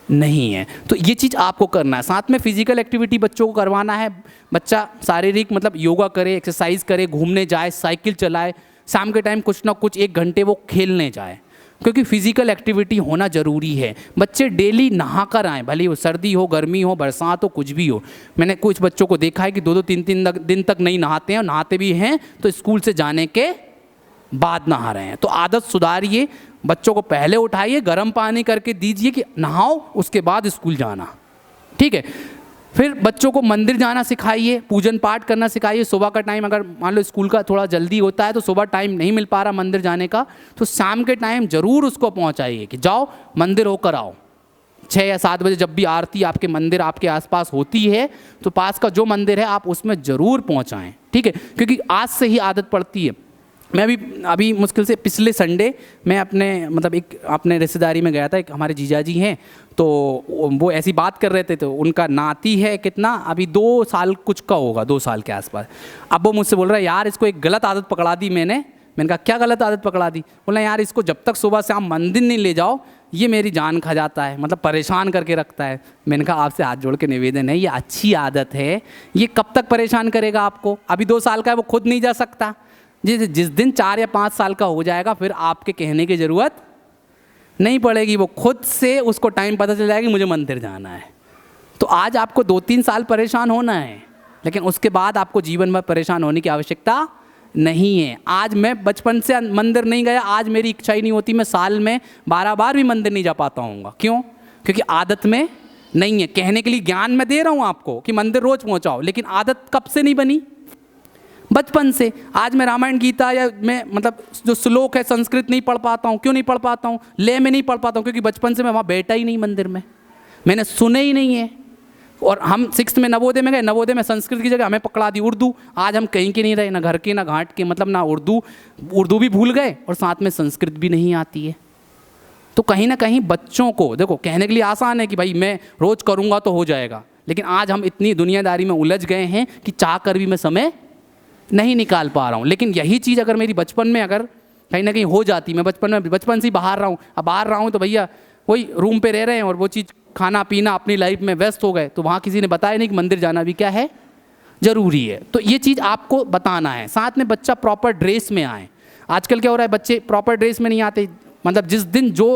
नहीं है। तो ये चीज़ आपको करना है। साथ में फिजिकल एक्टिविटी बच्चों को करवाना है। बच्चा शारीरिक मतलब योगा करे, एक्सरसाइज करे, घूमने जाए, साइकिल चलाए, शाम के टाइम कुछ ना कुछ 1 घंटे वो खेलने जाए, क्योंकि फिजिकल एक्टिविटी होना ज़रूरी है। बच्चे डेली नहा कर आएँ, भले वो सर्दी हो, गर्मी हो, बरसात हो, कुछ भी हो। मैंने कुछ बच्चों को देखा है कि 2-2 3-3 दिन तक नहीं नहाते हैं, और नहाते भी हैं तो स्कूल से जाने के बाद नहा रहे हैं। तो आदत सुधारिए, बच्चों को पहले उठाइए, गर्म पानी करके दीजिए कि नहाओ, उसके बाद स्कूल जाना, ठीक है। फिर बच्चों को मंदिर जाना सिखाइए, पूजन पाठ करना सिखाइए। सुबह का टाइम अगर मान लो स्कूल का थोड़ा जल्दी होता है तो सुबह टाइम नहीं मिल पा रहा मंदिर जाने का, तो शाम के टाइम ज़रूर उसको पहुंचाइए कि जाओ मंदिर होकर आओ। 6 या 7 बजे जब भी आरती आपके मंदिर आपके आसपास होती है, तो पास का जो मंदिर है आप उसमें ज़रूर पहुंचाएं, ठीक है, क्योंकि आज से ही आदत पड़ती है। मैं अभी मुश्किल से पिछले संडे मैं अपने मतलब एक अपने रिश्तेदारी में गया था। एक हमारे जीजा जी हैं, तो वो ऐसी बात कर रहे थे, तो उनका नाती है कितना अभी 2 साल कुछ का होगा, 2 साल के आसपास। अब वो मुझसे बोल रहा है यार इसको एक गलत आदत पकड़ा दी मैंने कहा क्या गलत आदत पकड़ा दी? बोला यार इसको जब तक सुबह से आप मंदिर नहीं ले जाओ ये मेरी जान खा जाता है, मतलब परेशान करके रखता है। मैंने कहा आपसे हाथ जोड़ के निवेदन है, ये अच्छी आदत है, ये कब तक परेशान करेगा आपको? अभी 2 साल का है, वो खुद नहीं जा सकता। जिस दिन 4 या 5 साल का हो जाएगा फिर आपके कहने की ज़रूरत नहीं पड़ेगी, वो खुद से उसको टाइम पता चल जाएगा कि मुझे मंदिर जाना है। तो आज आपको 2-3 साल परेशान होना है, लेकिन उसके बाद आपको जीवन में परेशान होने की आवश्यकता नहीं है। आज मैं बचपन से मंदिर नहीं गया, आज मेरी इच्छा ही नहीं होती, मैं साल में 12 बार भी मंदिर नहीं जा पाता हूँ। क्यों? क्योंकि आदत में नहीं है। कहने के लिए ज्ञान मैं दे रहा हूँ आपको कि मंदिर रोज़ पहुँचाओ, लेकिन आदत कब से नहीं बनी? बचपन से। आज मैं रामायण गीता या मैं मतलब जो श्लोक है संस्कृत नहीं पढ़ पाता हूँ। क्यों नहीं पढ़ पाता हूँ? ले में नहीं पढ़ पाता हूँ क्योंकि बचपन से मैं वहाँ बैठा ही नहीं मंदिर में, मैंने सुने ही नहीं है। और हम 6th में नवोदय में गए, नवोदय में संस्कृत की जगह हमें पकड़ा दी उर्दू। आज हम कहीं के नहीं रहे, ना घर के ना घाट के, मतलब ना उर्दू भी भूल गए और साथ में संस्कृत भी नहीं आती है। तो कहीं ना कहीं बच्चों को देखो, कहने के लिए आसान है कि भाई मैं रोज़ करूँगा तो हो जाएगा, लेकिन आज हम इतनी दुनियादारी में उलझ गए हैं कि चाह कर भी मैं समय नहीं निकाल पा रहा हूँ। लेकिन यही चीज़ अगर मेरी बचपन में अगर कहीं ना कहीं हो जाती, मैं बचपन से ही बाहर रहा हूँ, अब बाहर रहा हूँ तो भैया वही रूम पे रह रहे हैं और वो चीज़ खाना पीना अपनी लाइफ में व्यस्त हो गए, तो वहाँ किसी ने बताया नहीं कि मंदिर जाना भी क्या है, ज़रूरी है। तो ये चीज़ आपको बताना है। साथ में बच्चा प्रॉपर ड्रेस में आए। आजकल क्या हो रहा है, बच्चे प्रॉपर ड्रेस में नहीं आते, मतलब जिस दिन जो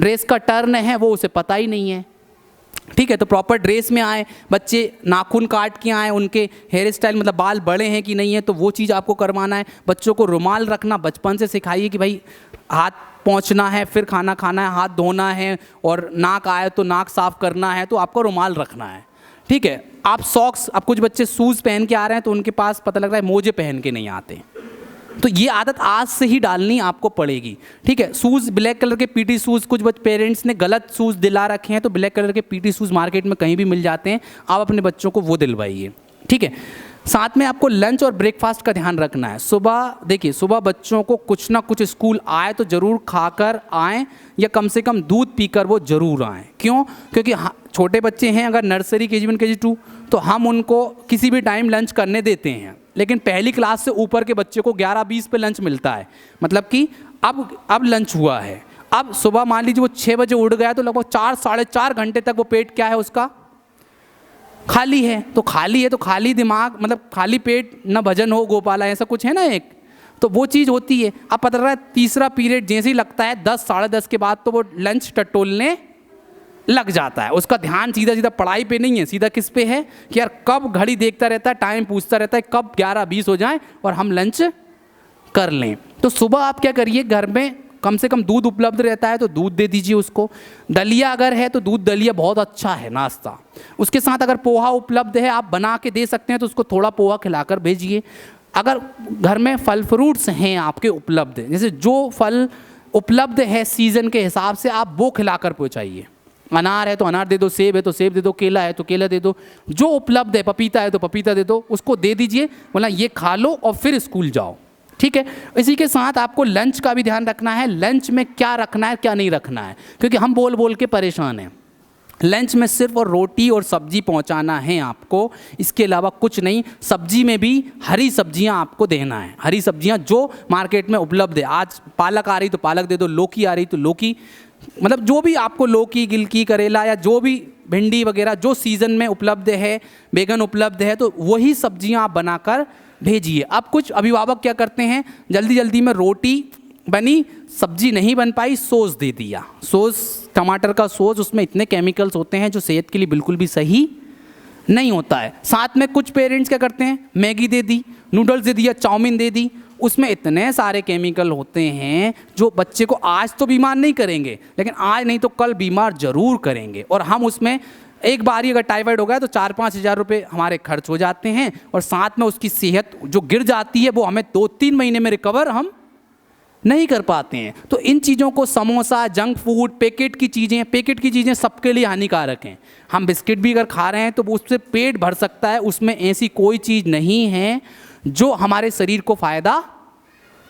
ड्रेस का टर्न है वो उसे पता ही नहीं है, ठीक है। तो प्रॉपर ड्रेस में आए, बच्चे नाखून काट के आए, उनके हेयर स्टाइल मतलब बाल बड़े हैं कि नहीं है, तो वो चीज़ आपको करवाना है। बच्चों को रुमाल रखना बचपन से सिखाइए कि भाई हाथ पोंछना है, फिर खाना खाना है, हाथ धोना है, और नाक आए तो नाक साफ करना है, तो आपको रुमाल रखना है, ठीक है। आप सॉक्स, अब कुछ बच्चे शूज़ पहन के आ रहे हैं तो उनके पास पता लग रहा है मोजे पहन के नहीं आते, तो ये आदत आज से ही डालनी आपको पड़ेगी, ठीक है। शूज़ ब्लैक कलर के पीटी शूज़, कुछ पेरेंट्स ने गलत शूज़ दिला रखे हैं, तो ब्लैक कलर के पीटी शूज़ मार्केट में कहीं भी मिल जाते हैं, आप अपने बच्चों को वो दिलवाइए, ठीक है। साथ में आपको लंच और ब्रेकफास्ट का ध्यान रखना है। सुबह देखिए, सुबह बच्चों को कुछ ना कुछ स्कूल आए तो ज़रूर खाकर आएँ, या कम से कम दूध पीकर वो ज़रूर आएँ। क्यों? क्योंकि छोटे बच्चे हैं, अगर नर्सरी KG1 KG2 तो हम उनको किसी भी टाइम लंच करने देते हैं, लेकिन पहली क्लास से ऊपर के बच्चे को 11-20 पे लंच मिलता है, मतलब कि अब लंच हुआ है। अब सुबह मान लीजिए वो 6 बजे उठ गया तो लगभग 4-4.5 घंटे तक वो पेट क्या है उसका खाली है। तो खाली दिमाग मतलब खाली पेट न भजन हो गोपाला, ऐसा कुछ है ना एक, तो वो चीज़ होती है। अब पता लग रहा है तीसरा पीरियड जैसे ही लगता है 10-10:30 के बाद, तो वो लंच टटोलने लग जाता है। उसका ध्यान सीधा पढ़ाई पे नहीं है, सीधा किस पे है कि यार कब घड़ी देखता रहता है, टाइम पूछता रहता है कब 11-20 हो जाए और हम लंच कर लें। तो सुबह आप क्या करिए, घर में कम से कम दूध उपलब्ध रहता है तो दूध दे दीजिए उसको। दलिया अगर है तो दूध दलिया बहुत अच्छा है नाश्ता। उसके साथ अगर पोहा उपलब्ध है, आप बना के दे सकते हैं, तो उसको थोड़ा पोहा खिलाकर भेजिए। अगर घर में फल फ्रूट्स हैं आपके उपलब्ध, जैसे जो फल उपलब्ध है सीज़न के हिसाब से, आप वो खिलाकर पहुँचाइए। अनार है तो अनार दे दो, सेब है तो सेब दे दो, केला है तो केला दे दो, जो उपलब्ध है, पपीता है तो पपीता दे दो, उसको दे दीजिए, बोला ये खा लो और फिर स्कूल जाओ, ठीक है। इसी के साथ आपको लंच का भी ध्यान रखना है। लंच में क्या रखना है क्या नहीं रखना है, क्योंकि हम बोल बोल के परेशान हैं। लंच में सिर्फ और रोटी और सब्जी पहुंचाना है आपको, इसके अलावा कुछ नहीं। सब्जी में भी हरी सब्जियां आपको देना है, हरी सब्जियां जो मार्केट में उपलब्ध है। आज पालक आ रही तो पालक दे दो, लौकी आ रही तो लौकी, मतलब जो भी आपको लौकी, गिलकी, करेला या जो भी भिंडी वगैरह जो सीज़न में उपलब्ध है, बैगन उपलब्ध है, तो वही सब्जियां आप बनाकर भेजिए। अब कुछ अभिभावक क्या करते हैं, जल्दी जल्दी में रोटी बनी, सब्जी नहीं बन पाई, सॉस दे दिया। सॉस, टमाटर का सॉस, उसमें इतने केमिकल्स होते हैं जो सेहत के लिए बिल्कुल भी सही नहीं होता है। साथ में कुछ पेरेंट्स क्या करते हैं, मैगी दे दी, नूडल्स दे दिया, चाउमीन दे दी, उसमें इतने सारे केमिकल होते हैं जो बच्चे को आज तो बीमार नहीं करेंगे, लेकिन आज नहीं तो कल बीमार जरूर करेंगे। और हम उसमें एक बार ही अगर टाइफाइड हो गया तो 4-5 हज़ार रुपये हमारे खर्च हो जाते हैं, और साथ में उसकी सेहत जो गिर जाती है वो हमें 2-3 महीने में रिकवर हम नहीं कर पाते हैं। तो इन चीज़ों को, समोसा, जंक फूड, पैकेट की चीज़ें सबके लिए हानिकारक हैं। हम बिस्किट भी अगर खा रहे हैं तो उससे पेट भर सकता है, उसमें ऐसी कोई चीज़ नहीं है जो हमारे शरीर को फ़ायदा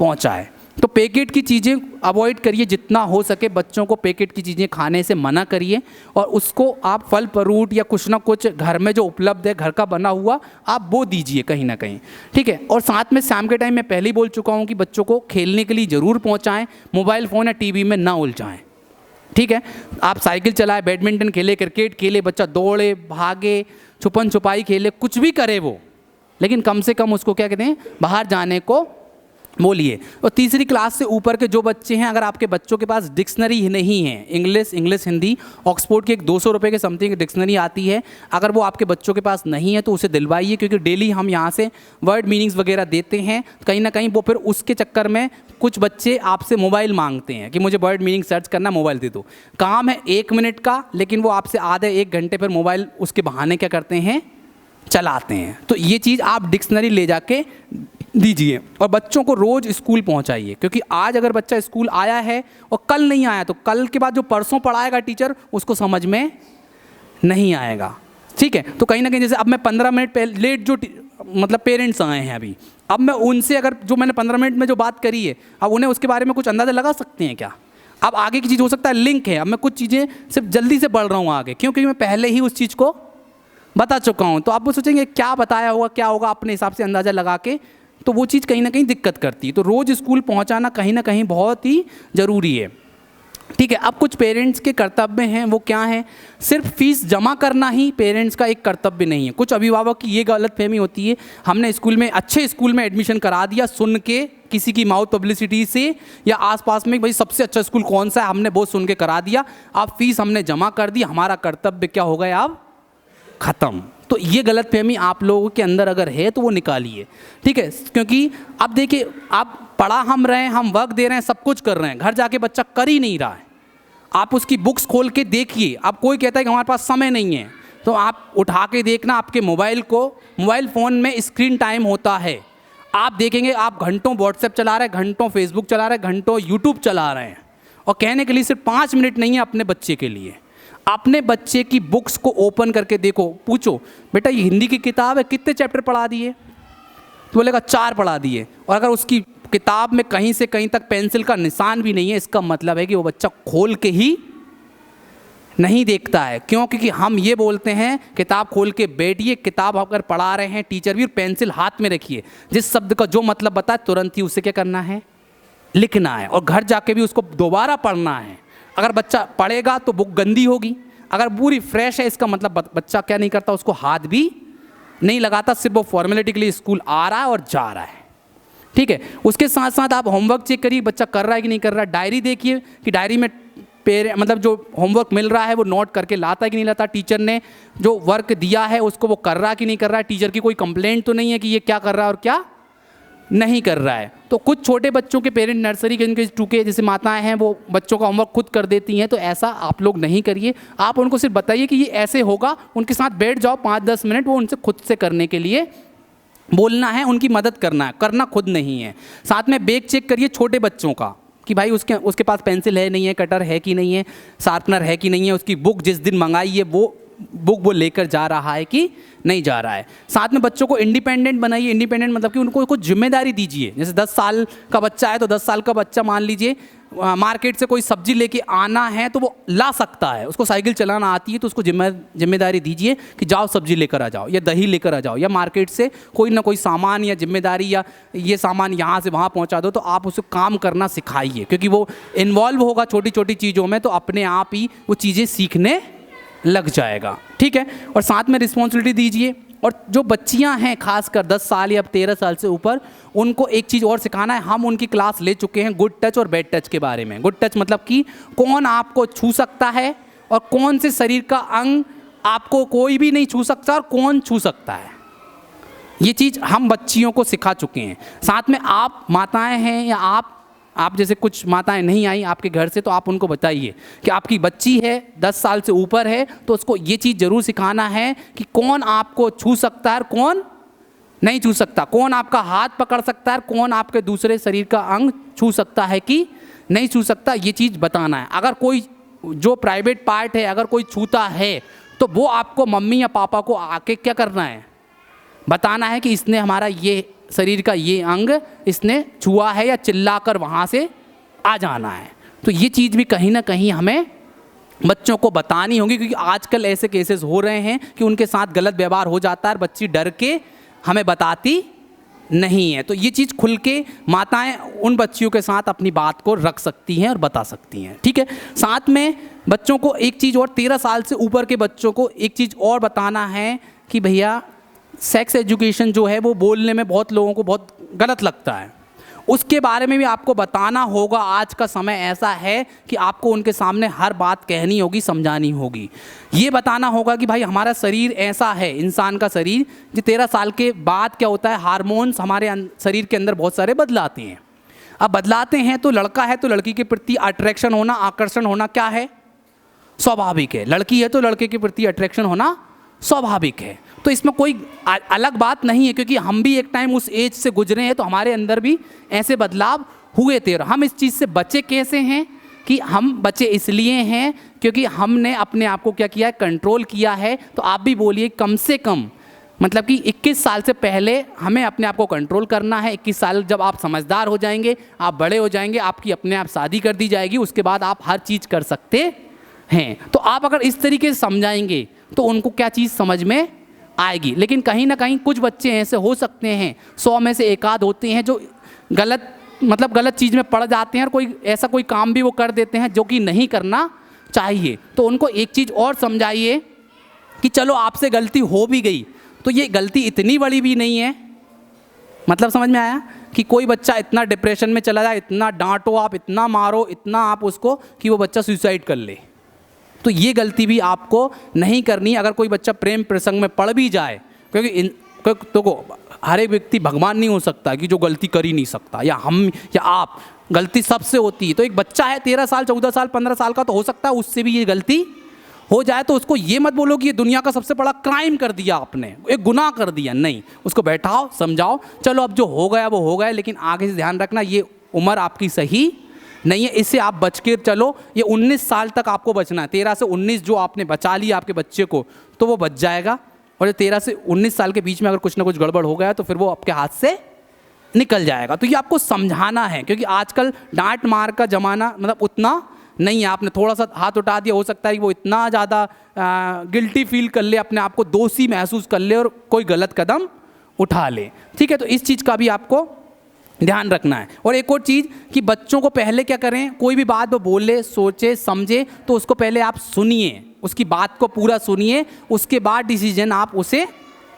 पहुंचाए। तो पैकेट की चीज़ें अवॉइड करिए, जितना हो सके बच्चों को पैकेट की चीज़ें खाने से मना करिए, और उसको आप फल फ्रूट या कुछ ना कुछ घर में जो उपलब्ध है, घर का बना हुआ, आप वो दीजिए कहीं ना कहीं, ठीक है। और साथ में शाम के टाइम मैं पहले ही बोल चुका हूँ कि बच्चों को खेलने के लिए ज़रूर पहुँचाएँ, मोबाइल फ़ोन या टीवी में ना उलझाएँ, ठीक है। आप साइकिल चलाए, बैडमिंटन खेले, क्रिकेट खेले, बच्चा दौड़े, भागे, छुपन छुपाई खेले, कुछ भी करे वो, लेकिन कम से कम उसको क्या कहते हैं, बाहर जाने को बोलिए। और तीसरी क्लास से ऊपर के जो बच्चे हैं, अगर आपके बच्चों के पास डिक्शनरी नहीं है, इंग्लिश हिंदी, ऑक्सफोर्ड की एक 200 रुपये के समथिंग डिक्शनरी आती है, अगर वो आपके बच्चों के पास नहीं है तो उसे दिलवाइए, क्योंकि डेली हम यहाँ से वर्ड मीनिंग्स वगैरह देते हैं। कहीं ना कहीं वो फिर उसके चक्कर में कुछ बच्चे आपसे मोबाइल मांगते हैं कि मुझे वर्ड मीनिंग सर्च करना, मोबाइल दे दो। काम है 1 मिनट का, लेकिन वो आपसे आधे 1 घंटे पर मोबाइल उसके बहाने क्या करते हैं, चलाते हैं। तो ये चीज़ आप डिक्शनरी ले जाके दीजिए, और बच्चों को रोज़ स्कूल पहुंचाइए, क्योंकि आज अगर बच्चा स्कूल आया है और कल नहीं आया तो कल के बाद जो परसों पढ़ाएगा टीचर, उसको समझ में नहीं आएगा, ठीक है। तो कहीं ना कहीं जैसे अब मैं 15 मिनट लेट जो मतलब पेरेंट्स आए हैं अभी, अब मैं उनसे अगर जो मैंने 15 मिनट में जो बात करी है, अब उन्हें उसके बारे में कुछ अंदाज़ा लगा सकते हैं क्या? अब आगे की चीज़ हो सकता है लिंक है, अब मैं कुछ चीज़ें सिर्फ जल्दी से बढ़ रहा हूँ आगे, क्योंकि मैं पहले ही उस चीज़ को बता चुका हूँ। तो आप वो सोचेंगे क्या बताया होगा, क्या होगा, अपने हिसाब से अंदाज़ा लगा के, तो वो चीज़ कहीं ना कहीं दिक्कत करती है। तो रोज़ स्कूल पहुंचाना कहीं ना कहीं बहुत ही ज़रूरी है, ठीक है। अब कुछ पेरेंट्स के कर्तव्य हैं, वो क्या हैं, सिर्फ फीस जमा करना ही पेरेंट्स का एक कर्तव्य नहीं है। कुछ अभिभावक की ये गलतफहमी होती है, हमने स्कूल में, अच्छे स्कूल में एडमिशन करा दिया, सुन के किसी की माउथ पब्लिसिटी से या आसपास में भाई सबसे अच्छा स्कूल कौन सा है, हमने बहुत सुन के करा दिया, अब फीस हमने जमा कर दी, हमारा कर्तव्य क्या हो गया, अब ख़त्म। तो ये गलतफहमी आप लोगों के अंदर अगर है तो वो निकालिए, ठीक है। क्योंकि अब देखिए, आप पढ़ा हम रहे हैं, हम वर्क दे रहे हैं, सब कुछ कर रहे हैं, घर जाके बच्चा कर ही नहीं रहा है। आप उसकी बुक्स खोल के देखिए, अब कोई कहता है कि हमारे पास समय नहीं है, तो आप उठा के देखना आपके मोबाइल फ़ोन में स्क्रीन टाइम होता है, आप देखेंगे आप घंटों व्हाट्सएप चला रहे हैं, घंटों फेसबुक चला रहे हैं, घंटों यूट्यूब चला रहे हैं, और कहने के लिए सिर्फ 5 मिनट नहीं है अपने बच्चे के लिए। अपने बच्चे की बुक्स को ओपन करके देखो, पूछो बेटा ये हिंदी की किताब है, कितने चैप्टर पढ़ा दिए, तो बोलेगा 4 पढ़ा दिए। और अगर उसकी किताब में कहीं से कहीं तक पेंसिल का निशान भी नहीं है, इसका मतलब है कि वो बच्चा खोल के ही नहीं देखता है। क्यों? क्योंकि हम ये बोलते हैं किताब खोल के बैठिए, किताब अगर पढ़ा रहे हैं टीचर भी, पेंसिल हाथ में रखिए, जिस शब्द का जो मतलब बताए तुरंत ही उसे क्या करना है, लिखना है, और घर जाके भी उसको दोबारा पढ़ना है। अगर बच्चा पढ़ेगा तो बुक गंदी होगी, अगर पूरी फ्रेश है इसका मतलब बच्चा क्या नहीं करता, उसको हाथ भी नहीं लगाता, सिर्फ वो फॉर्मेलिटी के लिए स्कूल आ रहा है और जा रहा है, ठीक है। उसके साथ साथ आप होमवर्क चेक करिए, बच्चा कर रहा है कि नहीं कर रहा है। डायरी देखिए कि डायरी में मतलब जो होमवर्क मिल रहा है वो नोट करके लाता है कि नहीं लाता, टीचर ने जो वर्क दिया है उसको वो कर रहा है कि नहीं कर रहा है, टीचर की कोई कंप्लेंट तो नहीं है कि ये क्या कर रहा है और क्या नहीं कर रहा है। तो कुछ छोटे बच्चों के पेरेंट नर्सरी के, इनके 2 के जैसे माताएं हैं, वो बच्चों का होमवर्क खुद कर देती हैं, तो ऐसा आप लोग नहीं करिए। आप उनको सिर्फ बताइए कि ये ऐसे होगा, उनके साथ बैठ जाओ 5-10 मिनट, वो उनसे खुद से करने के लिए बोलना है, उनकी मदद करना है, करना खुद नहीं है। साथ में बैग चेक करिए छोटे बच्चों का कि भाई उसके पास पेंसिल है नहीं है, कटर है कि नहीं है, शार्पनर है कि नहीं है, उसकी बुक जिस दिन मंगाई है वो बुक वो लेकर जा रहा है कि नहीं जा रहा है। साथ में बच्चों को इंडिपेंडेंट बनाइए। इंडिपेंडेंट मतलब कि उनको कुछ जिम्मेदारी दीजिए। जैसे 10 साल का बच्चा है तो 10 साल का बच्चा मान लीजिए मार्केट से कोई सब्जी लेके आना है तो वो ला सकता है, उसको साइकिल चलाना आती है, तो उसको जिम्मेदारी दीजिए कि जाओ सब्जी लेकर आ जाओ या दही लेकर आ जाओ, या मार्केट से कोई ना कोई सामान या जिम्मेदारी या ये सामान यहाँ से वहाँ पहुँचा दो। तो आप उसे काम करना सिखाइए, क्योंकि वो इन्वॉल्व होगा छोटी छोटी चीज़ों में तो अपने आप ही वो चीज़ें सीखने लग जाएगा। ठीक है। और साथ में रिस्पॉन्सिबिलिटी दीजिए। और जो बच्चियां हैं खासकर 10 साल या 13 साल से ऊपर, उनको एक चीज़ और सिखाना है। हम उनकी क्लास ले चुके हैं गुड टच और बैड टच के बारे में। गुड टच मतलब कि कौन आपको छू सकता है और कौन से शरीर का अंग आपको कोई भी नहीं छू सकता और कौन छू सकता है, ये चीज़ हम बच्चियों को सिखा चुके हैं। साथ में आप माताएं हैं या आप जैसे कुछ माताएं नहीं आई आपके घर से, तो आप उनको बताइए कि आपकी बच्ची है 10 साल से ऊपर है तो उसको ये चीज़ ज़रूर सिखाना है कि कौन आपको छू सकता है और कौन नहीं छू सकता, कौन आपका हाथ पकड़ सकता है, कौन आपके दूसरे शरीर का अंग छू सकता है कि नहीं छू सकता, ये चीज़ बताना है। अगर कोई जो प्राइवेट पार्ट है अगर कोई छूता है तो वो आपको मम्मी या पापा को आके क्या करना है, बताना है कि इसने हमारा ये शरीर का ये अंग इसने छुआ है, या चिल्लाकर वहाँ से आ जाना है। तो ये चीज़ भी कहीं ना कहीं हमें बच्चों को बतानी होगी, क्योंकि आजकल ऐसे केसेस हो रहे हैं कि उनके साथ गलत व्यवहार हो जाता है और बच्ची डर के हमें बताती नहीं है। तो ये चीज़ खुल के माताएं उन बच्चियों के साथ अपनी बात को रख सकती हैं और बता सकती हैं। ठीक है। साथ में बच्चों को एक चीज़ और, 13 साल से ऊपर के बच्चों को एक चीज़ और बताना है कि भैया सेक्स एजुकेशन जो है वो बोलने में बहुत लोगों को बहुत गलत लगता है, उसके बारे में भी आपको बताना होगा। आज का समय ऐसा है कि आपको उनके सामने हर बात कहनी होगी, समझानी होगी। ये बताना होगा कि भाई हमारा शरीर ऐसा है, इंसान का शरीर, जो 13 साल के बाद क्या होता है, हार्मोन्स हमारे शरीर के अंदर बहुत सारे बदलाते हैं। अब बदलाते हैं तो लड़का है तो लड़की के प्रति अट्रैक्शन होना, आकर्षण होना क्या है, स्वाभाविक है। लड़की है तो लड़के के प्रति अट्रैक्शन होना स्वाभाविक है। तो इसमें कोई अलग बात नहीं है, क्योंकि हम भी एक टाइम उस एज से गुजरे हैं तो हमारे अंदर भी ऐसे बदलाव हुए थे। और हम इस चीज़ से बचे कैसे हैं कि हम बचे इसलिए हैं क्योंकि हमने अपने आप को क्या किया है, कंट्रोल किया है। तो आप भी बोलिए कम से कम मतलब कि 21 साल से पहले हमें अपने आप को कंट्रोल करना है। 21 साल जब आप समझदार हो जाएंगे, आप बड़े हो जाएंगे, आपकी अपने आप शादी कर दी जाएगी, उसके बाद आप हर चीज़ कर सकते हैं। तो आप अगर इस तरीके से समझाएंगे तो उनको क्या चीज़ समझ में आएगी। लेकिन कहीं ना कहीं कुछ बच्चे ऐसे हो सकते हैं, 100 में से एक आध होते हैं जो गलत चीज़ में पड़ जाते हैं और ऐसा कोई काम भी वो कर देते हैं जो कि नहीं करना चाहिए। तो उनको एक चीज़ और समझाइए कि चलो आपसे गलती हो भी गई तो ये गलती इतनी बड़ी भी नहीं है। मतलब समझ में आया कि कोई बच्चा इतना डिप्रेशन में चला जाए, इतना डांटो आप, इतना मारो, इतना आप उसको कि वो बच्चा सुसाइड कर ले, तो ये गलती भी आपको नहीं करनी। अगर कोई बच्चा प्रेम प्रसंग में पड़ भी जाए, क्योंकि तो हर एक व्यक्ति भगवान नहीं हो सकता कि जो गलती कर ही नहीं सकता, या हम या आप, गलती सबसे होती है। तो एक बच्चा है 13 साल 14 साल 15 साल का, तो हो सकता है उससे भी ये गलती हो जाए। तो उसको ये मत बोलो कि ये दुनिया का सबसे बड़ा क्राइम कर दिया आपने, एक गुनाह कर दिया, नहीं। उसको बैठाओ, समझाओ, चलो अब जो हो गया वो हो गया, लेकिन आगे से ध्यान रखना ये उम्र आपकी सही नहीं है, इससे आप बच के चलो। ये 19 साल तक आपको बचना है। 13 से 19 जो आपने बचा लिया आपके बच्चे को, तो वो बच जाएगा। और ये 13 से 19 साल के बीच में अगर कुछ ना कुछ गड़बड़ हो गया तो फिर वो आपके हाथ से निकल जाएगा। तो ये आपको समझाना है, क्योंकि आजकल डांट मार का ज़माना मतलब उतना नहीं है। आपने थोड़ा सा हाथ उठा दिया, हो सकता है कि वो इतना ज़्यादा गिल्टी फील कर ले, अपने आप को दोषी महसूस कर ले और कोई गलत कदम उठा ले। ठीक है। तो इस चीज़ का भी आपको ध्यान रखना है। और एक और चीज़ कि बच्चों को पहले क्या करें, कोई भी बात वो बोले, सोचे, समझे, तो उसको पहले आप सुनिए, उसकी बात को पूरा सुनिए, उसके बाद डिसीजन आप उसे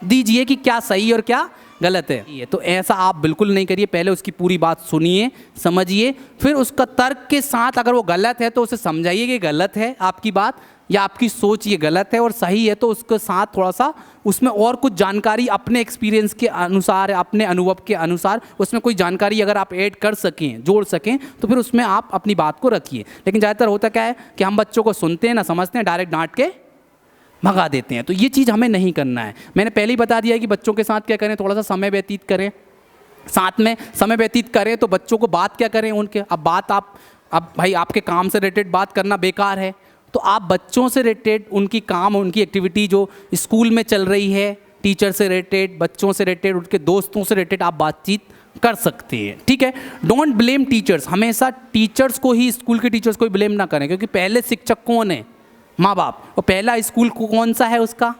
दीजिए कि क्या सही और क्या गलत है। तो ऐसा आप बिल्कुल नहीं करिए, पहले उसकी पूरी बात सुनिए, समझिए, फिर उसका तर्क के साथ अगर वो गलत है तो उसे समझाइए कि गलत है आपकी बात या आपकी सोच ये गलत है, और सही है तो उसके साथ थोड़ा सा उसमें और कुछ जानकारी अपने एक्सपीरियंस के अनुसार, अपने अनुभव के अनुसार उसमें कोई जानकारी अगर आप ऐड कर सकें, जोड़ सकें, तो फिर उसमें आप अपनी बात को रखिए। लेकिन ज़्यादातर होता क्या है कि हम बच्चों को सुनते हैं ना समझते हैं, डायरेक्ट डांट के भगा देते हैं। तो ये चीज़ हमें नहीं करना है। मैंने पहले ही बता दिया कि बच्चों के साथ क्या करें, थोड़ा सा समय व्यतीत करें, साथ में समय व्यतीत करें। तो बच्चों को बात क्या करें उनके, अब भाई आपके काम से रिलेटेड बात करना बेकार है, तो आप बच्चों से रिलेटेड उनकी काम, उनकी एक्टिविटी जो स्कूल में चल रही है, टीचर से रिलेटेड, बच्चों से रिलेटेड, उनके दोस्तों से रिलेटेड आप बातचीत कर सकते हैं, ठीक है। डोंट ब्लेम टीचर्स, हमेशा टीचर्स को ही, स्कूल के टीचर्स को ही ब्लेम ना करें, क्योंकि पहले शिक्षक कौन है? माँ बाप। और पहला स्कूल कौन सा है उसका?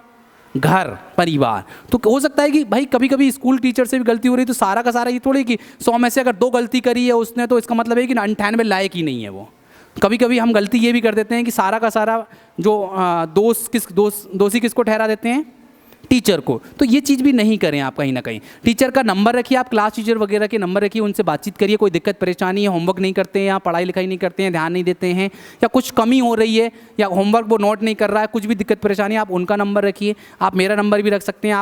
घर, परिवार। तो हो सकता है कि भाई कभी कभी स्कूल टीचर से भी गलती हो रही, तो सारा का सारा ये थोड़ी कि 100 में से अगर 2 गलती करी है उसने, तो इसका मतलब है कि 98 लायक ही नहीं है वो। कभी कभी हम गलती ये भी कर देते हैं कि सारा का सारा जो दोषी किसको ठहरा देते हैं? टीचर को। तो ये चीज़ भी नहीं करें आप कहीं ना कहीं। टीचर का नंबर रखिए, आप क्लास टीचर वगैरह के नंबर रखिए, उनसे बातचीत करिए, कोई दिक्कत परेशानी है, होमवर्क नहीं करते हैं या पढ़ाई लिखाई नहीं करते हैं, ध्यान नहीं देते हैं, या कुछ कमी हो रही है, या होमवर्क वो नोट नहीं कर रहा है, कुछ भी दिक्कत परेशानी है, आप उनका नंबर रखिए। आप मेरा नंबर भी रख सकते हैं।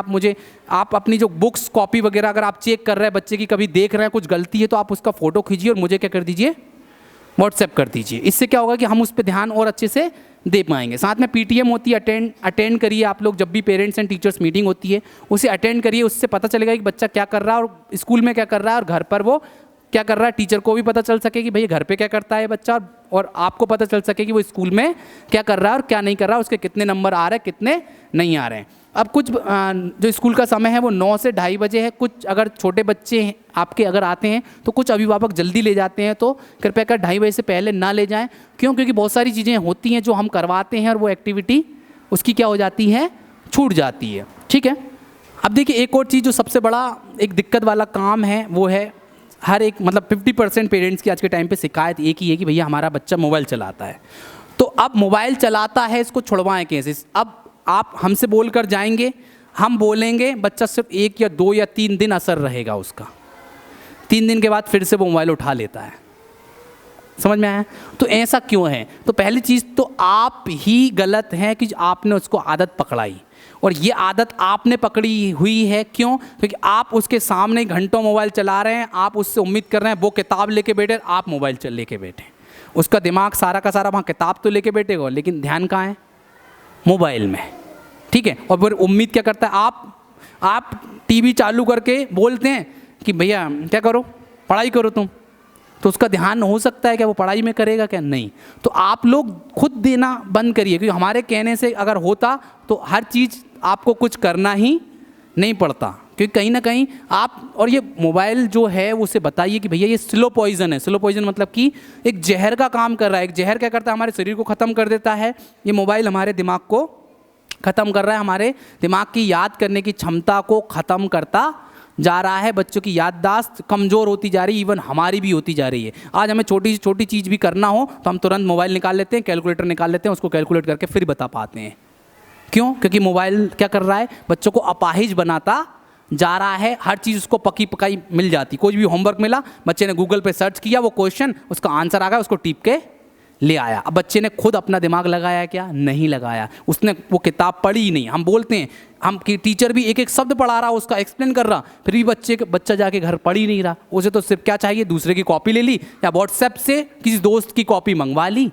आप अपनी जो बुक्स, कॉपी वगैरह अगर आप चेक कर रहे हैं बच्चे की, कभी देख रहे हैं कुछ गलती है, तो आप उसका फ़ोटो खींचिए और मुझे क्या कर दीजिए? व्हाट्सएप कर दीजिए। इससे क्या होगा कि हम उस पर ध्यान और अच्छे से दे पाएंगे। साथ में पीटीएम होती है, अटेंड करिए आप लोग। जब भी पेरेंट्स एंड टीचर्स मीटिंग होती है उसे अटेंड करिए, उससे पता चलेगा कि बच्चा क्या कर रहा है और स्कूल में क्या कर रहा है और घर पर वो क्या कर रहा है। टीचर को भी पता चल सके कि भैया घर पे क्या करता है बच्चा, और आपको पता चल सके कि वो स्कूल में क्या कर रहा है और क्या नहीं कर रहा है, उसके कितने नंबर आ रहे हैं, कितने नहीं आ रहे हैं। अब कुछ जो स्कूल का समय है वो 9 से 2:30 बजे है। कुछ अगर छोटे बच्चे हैं आपके अगर आते हैं तो कुछ अभिभावक जल्दी ले जाते हैं, तो कृपया कर 2:30 बजे से पहले ना ले जाएं। क्यों? क्योंकि बहुत सारी चीज़ें होती हैं जो हम करवाते हैं और वो एक्टिविटी उसकी क्या हो जाती है? छूट जाती है, ठीक है। अब देखिए एक और चीज़ जो सबसे बड़ा एक दिक्कत वाला काम है वो है, हर एक मतलब 50% पेरेंट्स की आज के टाइम पे शिकायत एक ही है कि भैया हमारा बच्चा मोबाइल चलाता है। तो अब मोबाइल चलाता है, इसको छुड़वाएं कैसे? अब आप हमसे बोल कर जाएंगे, हम बोलेंगे, बच्चा सिर्फ 1 या 2 या 3 दिन असर रहेगा उसका, 3 दिन के बाद फिर से वो मोबाइल उठा लेता है। समझ में आया? तो ऐसा क्यों है? तो पहली चीज़ तो आप ही गलत हैं कि आपने उसको आदत पकड़ाई, और ये आदत आपने पकड़ी हुई है। क्यों? क्योंकि आप उसके सामने घंटों मोबाइल चला रहे हैं, आप उससे उम्मीद कर रहे हैं वो किताब लेके बैठे, आप मोबाइल लेके बैठे। उसका दिमाग सारा का सारा वहाँ किताब तो लेके बैठेगा, लेकिन ध्यान कहाँ है? मोबाइल में, ठीक है। और फिर उम्मीद क्या करता है? आप टीवी चालू करके बोलते हैं कि भैया क्या करो, पढ़ाई करो तुम, तो उसका ध्यान हो सकता है क्या वो पढ़ाई में करेगा? क्या नहीं। तो आप लोग खुद देना बंद करिए, क्योंकि हमारे कहने से अगर होता तो हर चीज़ आपको कुछ करना ही नहीं पड़ता। क्योंकि कहीं ना कहीं आप, और ये मोबाइल जो है उसे बताइए कि भैया ये स्लो पॉइजन है। स्लो पॉइजन मतलब कि एक जहर का काम कर रहा है। एक जहर क्या करता है? हमारे शरीर को ख़त्म कर देता है। ये मोबाइल हमारे दिमाग को ख़त्म कर रहा है, हमारे दिमाग की याद करने की क्षमता को ख़त्म करता जा रहा है। बच्चों की याददाश्त कमज़ोर होती जा रही है, इवन हमारी भी होती जा रही है। आज हमें छोटी छोटी चीज़ भी करना हो तो हम तुरंत मोबाइल निकाल लेते हैं, कैलकुलेटर निकाल लेते हैं, उसको कैलकुलेट करके फिर बता पाते हैं। क्यों? क्योंकि मोबाइल क्या कर रहा है? बच्चों को अपाहिज बनाता जा रहा है। हर चीज़ उसको पकी पकाई मिल जाती। कोई भी होमवर्क मिला, बच्चे ने गूगल पे सर्च किया, वो क्वेश्चन उसका आंसर आ गया, उसको टीप के ले आया। अब बच्चे ने खुद अपना दिमाग लगाया क्या? नहीं लगाया। उसने वो किताब पढ़ी ही नहीं। हम बोलते हैं, हम कि टीचर भी एक एक शब्द पढ़ा रहा, उसका एक्सप्लेन कर रहा, फिर भी बच्चा जाके घर पढ़ ही नहीं रहा। उसे तो सिर्फ क्या चाहिए? दूसरे की कॉपी ले ली, या व्हाट्सएप से किसी दोस्त की कॉपी मंगवा ली,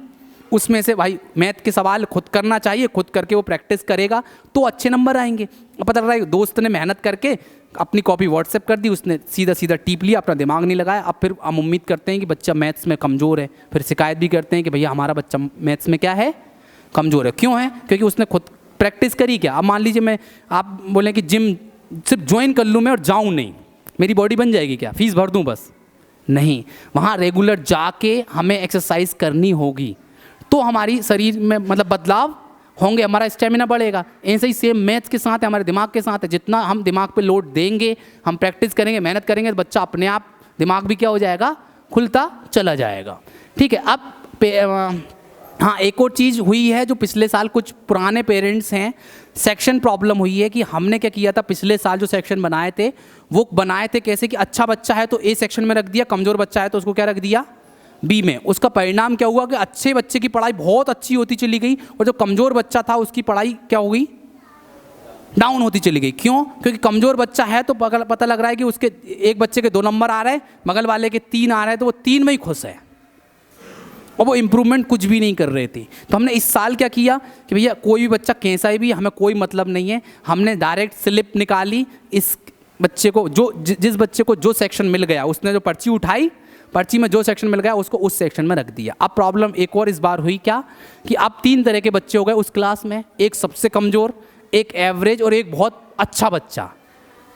उसमें से भाई मैथ के सवाल खुद करना चाहिए, खुद करके वो प्रैक्टिस करेगा तो अच्छे नंबर आएंगे। पता लग रहा है दोस्त ने मेहनत करके अपनी कॉपी व्हाट्सएप कर दी, उसने सीधा सीधा टीप लिया, अपना दिमाग नहीं लगाया। अब फिर हम उम्मीद करते हैं कि बच्चा मैथ्स में कमज़ोर है, फिर शिकायत भी करते हैं कि भैया हमारा बच्चा मैथ्स में क्या है? कमज़ोर है। क्यों है? क्योंकि उसने खुद प्रैक्टिस करी क्या? अब मान लीजिए आप बोलें कि जिम सिर्फ ज्वाइन कर लूँ मैं और जाऊँ नहीं, मेरी बॉडी बन जाएगी क्या? फीस भर दूँ बस? नहीं, वहाँ रेगुलर जाके हमें एक्सरसाइज करनी होगी, तो हमारी शरीर में मतलब बदलाव होंगे, हमारा स्टेमिना बढ़ेगा। ऐसे ही सेम मैथ्स के साथ है, हमारे दिमाग के साथ है। जितना हम दिमाग पे लोड देंगे, हम प्रैक्टिस करेंगे, मेहनत करेंगे, तो बच्चा अपने आप दिमाग भी क्या हो जाएगा? खुलता चला जाएगा, ठीक है। अब हाँ, एक और चीज़ हुई है जो पिछले साल कुछ पुराने पेरेंट्स हैं, सेक्शन प्रॉब्लम हुई है कि हमने क्या किया था, पिछले साल जो सेक्शन बनाए थे वो बनाए थे कैसे कि अच्छा बच्चा है तो ए सेक्शन में रख दिया, कमज़ोर बच्चा है तो उसको क्या रख दिया? बी में। उसका परिणाम क्या हुआ कि अच्छे बच्चे की पढ़ाई बहुत अच्छी होती चली गई, और जो कमज़ोर बच्चा था उसकी पढ़ाई क्या हो गई? डाउन होती चली गई। क्यों? क्योंकि कमज़ोर बच्चा है तो पता लग रहा है कि उसके एक बच्चे के 2 नंबर आ रहे हैं, बगल वाले के 3 आ रहे हैं, तो वो 3 में ही खुश है, और वो इम्प्रूवमेंट कुछ भी नहीं कर रहे थे। तो हमने इस साल क्या किया कि भैया कोई भी बच्चा कैसा ही भी, हमें कोई मतलब नहीं है, हमने डायरेक्ट स्लिप निकाली, इस बच्चे को जिस बच्चे को जो सेक्शन मिल गया उसने जो पर्ची उठाई, पर्ची में जो सेक्शन मिल गया उसको उस सेक्शन में रख दिया। अब प्रॉब्लम एक और इस बार हुई क्या कि अब 3 तरह के बच्चे हो गए उस क्लास में, एक सबसे कमज़ोर, एक एवरेज और एक बहुत अच्छा बच्चा।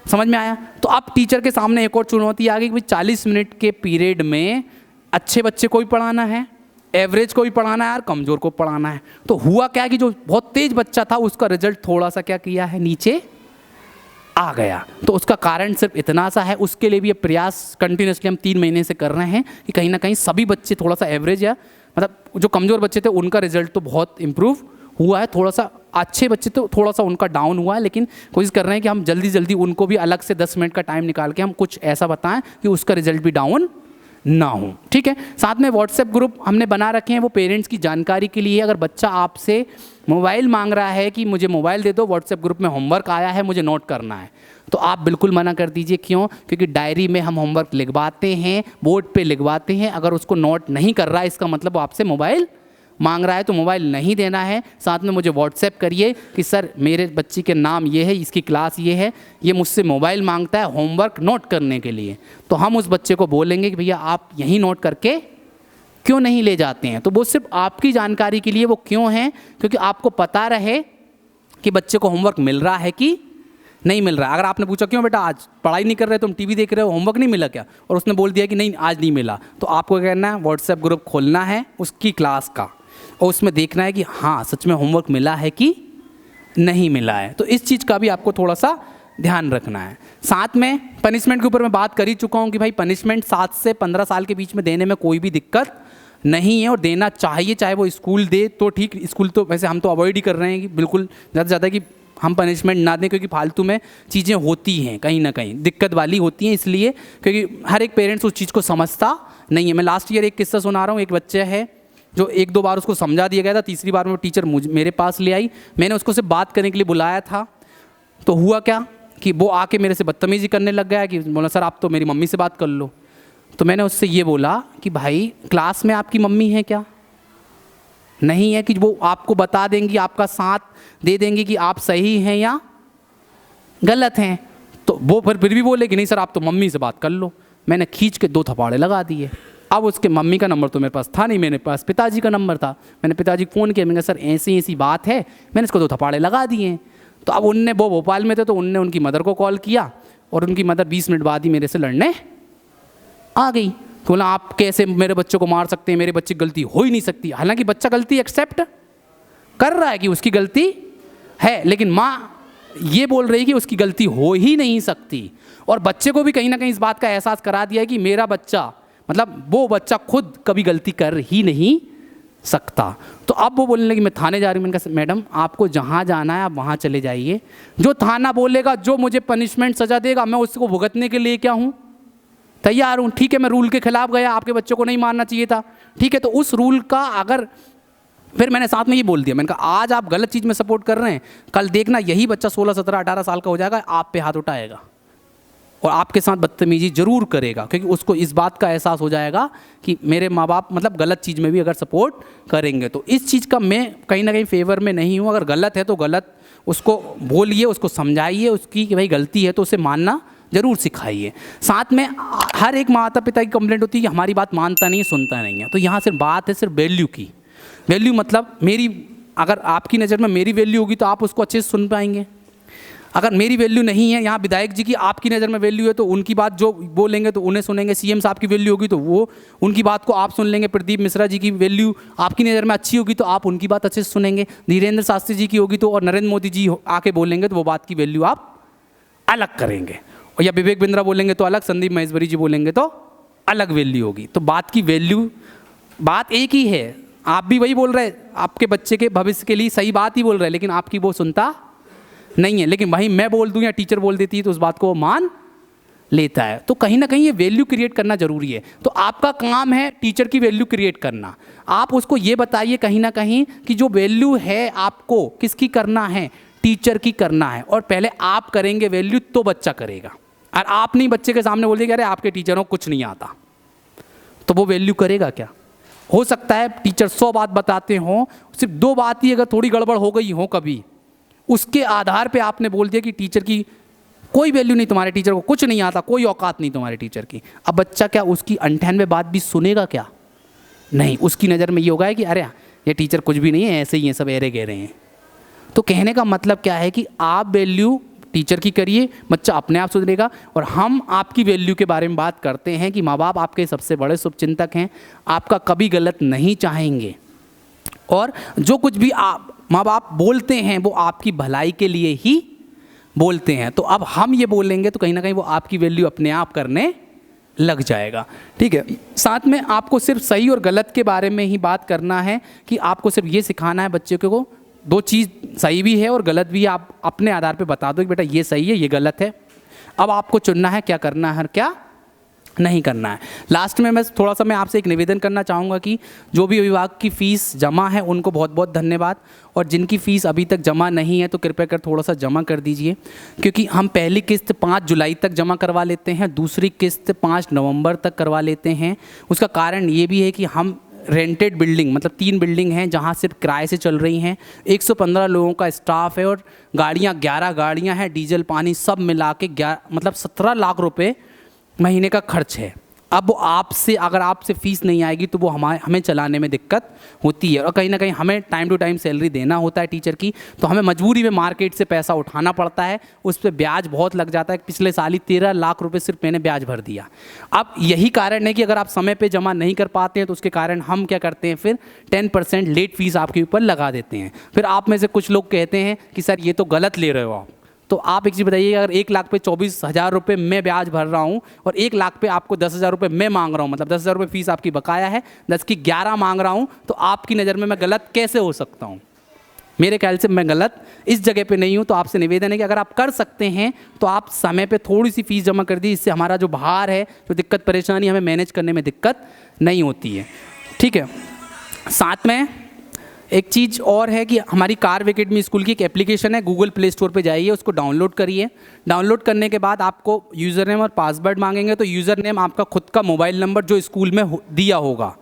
समझ में आया? तो अब टीचर के सामने एक और चुनौती आ गई कि 40 मिनट के पीरियड में अच्छे बच्चे को भी पढ़ाना है, एवरेज को भी पढ़ाना है और कमज़ोर को पढ़ाना है। तो हुआ क्या कि जो बहुत तेज़ बच्चा था उसका रिजल्ट थोड़ा सा क्या किया है, नीचे आ गया। तो उसका कारण सिर्फ इतना सा है। उसके लिए भी ये प्रयास कंटिन्यूसली हम 3 महीने से कर रहे हैं कि कहीं ना कहीं सभी बच्चे थोड़ा सा एवरेज या मतलब जो कमज़ोर बच्चे थे उनका रिजल्ट तो बहुत इम्प्रूव हुआ है, थोड़ा सा अच्छे बच्चे तो थोड़ा सा उनका डाउन हुआ है, लेकिन कोशिश कर रहे हैं कि हम जल्दी जल्दी उनको भी अलग से 10 मिनट का टाइम निकाल के हम कुछ ऐसा बताएं कि उसका रिजल्ट भी डाउन ना हो। ठीक है। साथ में व्हाट्सएप ग्रुप हमने बना रखे हैं, वो पेरेंट्स की जानकारी के लिए। अगर बच्चा आपसे मोबाइल मांग रहा है कि मुझे मोबाइल दे दो, व्हाट्सएप ग्रुप में होमवर्क आया है मुझे नोट करना है, तो आप बिल्कुल मना कर दीजिए। क्यों? क्योंकि डायरी में हम होमवर्क लिखवाते हैं, बोर्ड पे लिखवाते हैं। अगर उसको नोट नहीं कर रहा है इसका मतलब वो आपसे मोबाइल मांग रहा है, तो मोबाइल नहीं देना है। साथ में मुझे व्हाट्सएप करिए कि सर मेरे बच्चे के नाम ये है, इसकी क्लास ये है, ये मुझसे मोबाइल मांगता है होमवर्क नोट करने के लिए। तो हम उस बच्चे को बोलेंगे कि भैया आप यहीं नोट करके क्यों नहीं ले जाते हैं। तो वो सिर्फ आपकी जानकारी के लिए वो क्यों है, क्योंकि आपको पता रहे कि बच्चे को होमवर्क मिल रहा है कि नहीं मिल रहा है। अगर आपने पूछा क्यों बेटा आज पढ़ाई नहीं कर रहे, तुम टीवी देख रहे हो, होमवर्क नहीं मिला क्या, और उसने बोल दिया कि नहीं आज नहीं मिला, तो आपको क्या करना है, व्हाट्सएप ग्रुप खोलना है उसकी क्लास का और उसमें देखना है कि हाँ सच में होमवर्क मिला है कि नहीं मिला है। तो इस चीज़ का भी आपको थोड़ा सा ध्यान रखना है। साथ में पनिशमेंट के ऊपर मैं बात कर ही चुका हूँ कि भाई पनिशमेंट 7 से 15 साल के बीच में देने में कोई भी दिक्कत नहीं है और देना चाहिए, चाहे वो स्कूल दे तो ठीक। स्कूल तो वैसे हम तो अवॉइड ही कर रहे हैं कि बिल्कुल ज़्यादा से ज़्यादा कि हम पनिशमेंट ना दें, क्योंकि फालतू में चीज़ें होती हैं कहीं ना कहीं दिक्कत वाली होती हैं, इसलिए क्योंकि हर एक पेरेंट्स उस चीज़ को समझता नहीं है। मैं लास्ट ईयर एक किस्सा सुना रहा हूँ। एक बच्चे है जो 1-2 बार उसको समझा दिया गया था, तीसरी बार में वो टीचर मेरे पास ले आई, मैंने उसको सिर्फ बात करने के लिए बुलाया था। तो हुआ क्या कि वो आके मेरे से बदतमीज़ी करने लग गया कि बोला सर आप तो मेरी मम्मी से बात कर लो। तो मैंने उससे ये बोला कि भाई क्लास में आपकी मम्मी है क्या? नहीं है कि वो आपको बता देंगी, आपका साथ दे देंगी कि आप सही हैं या गलत हैं। तो वो फिर भी बोले कि नहीं सर आप तो मम्मी से बात कर लो। मैंने खींच के 2 थप्पड़ लगा दिए। अब उसके मम्मी का नंबर तो मेरे पास था नहीं, मेरे पास पिताजी का नंबर था। मैंने पिताजी को फ़ोन किया, मैंने कहा सर ऐसी ऐसी बात है, मैंने इसको 2 थप्पड़ लगा दिए। तो अब उनने वो भोपाल में थे तो उनने उनकी मदर को कॉल किया और उनकी मदर 20 मिनट बाद ही मेरे से लड़ने आ गई। तो बोला आप कैसे मेरे बच्चों को मार सकते हैं, मेरे बच्चे की गलती हो ही नहीं सकती। हालांकि बच्चा गलती एक्सेप्ट कर रहा है कि उसकी गलती है, लेकिन माँ ये बोल रही है कि उसकी गलती हो ही नहीं सकती। और बच्चे को भी कहीं ना कहीं इस बात का एहसास करा दिया है कि मेरा बच्चा मतलब वो बच्चा खुद कभी गलती कर ही नहीं सकता। तो अब वो बोलने लगी मैं थाने जा रही हूँ। मैंने कहा मैडम आपको जहाँ जाना है आप वहाँ चले जाइए, जो थाना बोलेगा, जो मुझे पनिशमेंट सज़ा देगा मैं उसको भुगतने के लिए क्या हूँ, तैयार हूँ। ठीक है मैं रूल के खिलाफ गया, आपके बच्चों को नहीं मारना चाहिए था, ठीक है, तो उस रूल का अगर फिर मैंने साथ में ये बोल दिया, मैंने कहा आज आप गलत चीज़ में सपोर्ट कर रहे हैं, कल देखना यही बच्चा 16, 17, 18 साल का हो जाएगा, आप पे हाथ उठाएगा और आपके साथ बदतमीजी जरूर करेगा, क्योंकि उसको इस बात का एहसास हो जाएगा कि मेरे माँ बाप मतलब गलत चीज़ में भी अगर सपोर्ट करेंगे। तो इस चीज़ का मैं कहीं ना कहीं फेवर में नहीं हूँ। अगर गलत है तो गलत उसको बोलिए, उसको समझाइए उसकी कि भाई गलती है तो उसे मानना जरूर सिखाइए। साथ में हर एक माता पिता की कंप्लेंट होती है कि हमारी बात मानता नहीं है, सुनता नहीं है। तो यहाँ सिर्फ बात है सिर्फ वैल्यू की। वैल्यू मतलब मेरी, अगर आपकी नज़र में मेरी वैल्यू होगी तो आप उसको अच्छे से सुन पाएंगे। अगर मेरी वैल्यू नहीं है, यहाँ विधायक जी की आपकी नज़र में वैल्यू है तो उनकी बात जो बोलेंगे तो उन्हें सुनेंगे। सीएम साहब की वैल्यू होगी तो वो उनकी बात को आप सुन लेंगे। प्रदीप मिश्रा जी की वैल्यू आपकी नज़र में अच्छी होगी तो आप उनकी बात अच्छे से सुनेंगे। धीरेन्द्र शास्त्री जी की होगी तो, और नरेंद्र मोदी जी आके बोलेंगे तो वो बात की वैल्यू आप अलग करेंगे। और या विवेक बिंद्रा बोलेंगे तो अलग, संदीप महेश्वरी जी बोलेंगे तो अलग वैल्यू होगी। तो बात की वैल्यू, बात एक ही है। आप भी वही बोल रहे हैं, आपके बच्चे के भविष्य के लिए सही बात ही बोल रहे हैं, लेकिन आपकी वो सुनता नहीं है। लेकिन वहीं मैं बोल दूं या टीचर बोल देती है तो उस बात को वो मान लेता है। तो कहीं ना कहीं ये वैल्यू क्रिएट करना जरूरी है। तो आपका काम है टीचर की वैल्यू क्रिएट करना। आप उसको ये बताइए कहीं ना कहीं कि जो वैल्यू है आपको किसकी करना है, टीचर की करना है। और पहले आप करेंगे वैल्यू तो बच्चा करेगा। और आप नहीं बच्चे के सामने बोल दिया अरे आपके टीचरों को कुछ नहीं आता, तो वो वैल्यू करेगा क्या? हो सकता है टीचर 100 बात बताते हों, सिर्फ 2 बात ही अगर थोड़ी गड़बड़ हो गई हो कभी, उसके आधार पे आपने बोल दिया कि टीचर की कोई वैल्यू नहीं तुम्हारे टीचर को, कुछ नहीं आता, कोई औकात नहीं तुम्हारे टीचर की। अब बच्चा क्या उसकी 98 बात भी सुनेगा क्या? नहीं, उसकी नज़र में ये होगा कि अरे ये टीचर कुछ भी नहीं है, ऐसे ही हैं, सब एरे गहरे हैं। तो कहने का मतलब क्या है कि आप वैल्यू टीचर की करिए, बच्चा अपने आप सुधरेगा। और हम आपकी वैल्यू के बारे में बात करते हैं कि माँ बाप आपके सबसे बड़े शुभचिंतक हैं, आपका कभी गलत नहीं चाहेंगे, और जो कुछ भी आप माँ बाप बोलते हैं वो आपकी भलाई के लिए ही बोलते हैं। तो अब हम ये बोलेंगे तो कहीं ना कहीं वो आपकी वैल्यू अपने आप करने लग जाएगा। ठीक है, साथ में आपको सिर्फ सही और गलत के बारे में ही बात करना है कि आपको सिर्फ ये सिखाना है बच्चे को, दो चीज़ सही भी है और गलत भी है, आप अपने आधार पे बता दो कि बेटा ये सही है, ये गलत है। अब आपको चुनना है क्या करना है और क्या नहीं करना है। लास्ट में मैं थोड़ा सा मैं आपसे एक निवेदन करना चाहूँगा कि जो भी अभिभावक की फ़ीस जमा है उनको बहुत बहुत धन्यवाद, और जिनकी फ़ीस अभी तक जमा नहीं है तो कृपया कर थोड़ा सा जमा कर दीजिए, क्योंकि हम पहली किस्त 5 जुलाई तक जमा करवा लेते हैं, दूसरी किस्त 5 नवंबर तक करवा लेते हैं। उसका कारण ये भी है कि हम रेंटेड बिल्डिंग, मतलब 3 बिल्डिंग हैं जहाँ सिर्फ किराए से चल रही हैं, 115 लोगों का स्टाफ है और गाड़ियाँ 11 गाड़ियाँ हैं, डीजल पानी सब मिला के 17 लाख रुपए महीने का खर्च है। अब आपसे अगर आपसे फ़ीस नहीं आएगी तो वो हमें चलाने में दिक्कत होती है, और कहीं ना कहीं हमें टाइम टू टाइम सैलरी देना होता है टीचर की, तो हमें मजबूरी में मार्केट से पैसा उठाना पड़ता है, उस पर ब्याज बहुत लग जाता है। पिछले साल ही 13 लाख रुपए सिर्फ मैंने ब्याज भर दिया। अब यही कारण है कि अगर आप समय पे जमा नहीं कर पाते हैं तो उसके कारण हम क्या करते हैं, फिर 10% लेट फीस आपके ऊपर लगा देते हैं। फिर आप में से कुछ लोग कहते हैं कि सर ये तो गलत ले रहे हो आप। तो आप एक चीज़ बताइए, अगर 1 लाख पे 24,000 रुपये मैं ब्याज भर रहा हूँ और 1 लाख पे आपको 10,000 रुपये मैं मांग रहा हूँ, मतलब 10,000 रुपये फीस आपकी बकाया है, 10 की 11 मांग रहा हूँ, तो आपकी नज़र में मैं गलत कैसे हो सकता हूँ? मेरे ख्याल से मैं गलत इस जगह पे नहीं हूँ। तो आपसे निवेदन है कि अगर आप कर सकते हैं तो आप समय पे थोड़ी सी फीस जमा कर दी, इससे हमारा जो भार है, जो दिक्कत परेशानी हमें मैनेज करने में दिक्कत नहीं होती है। ठीक है, साथ में एक चीज़ और है कि हमारी कार्व एकेडमी स्कूल की एक एप्लीकेशन है, गूगल प्ले स्टोर पे जाइए, उसको डाउनलोड करिए। डाउनलोड करने के बाद आपको यूज़र नेम और पासवर्ड मांगेंगे, तो यूज़र नेम आपका खुद का मोबाइल नंबर जो स्कूल में दिया होगा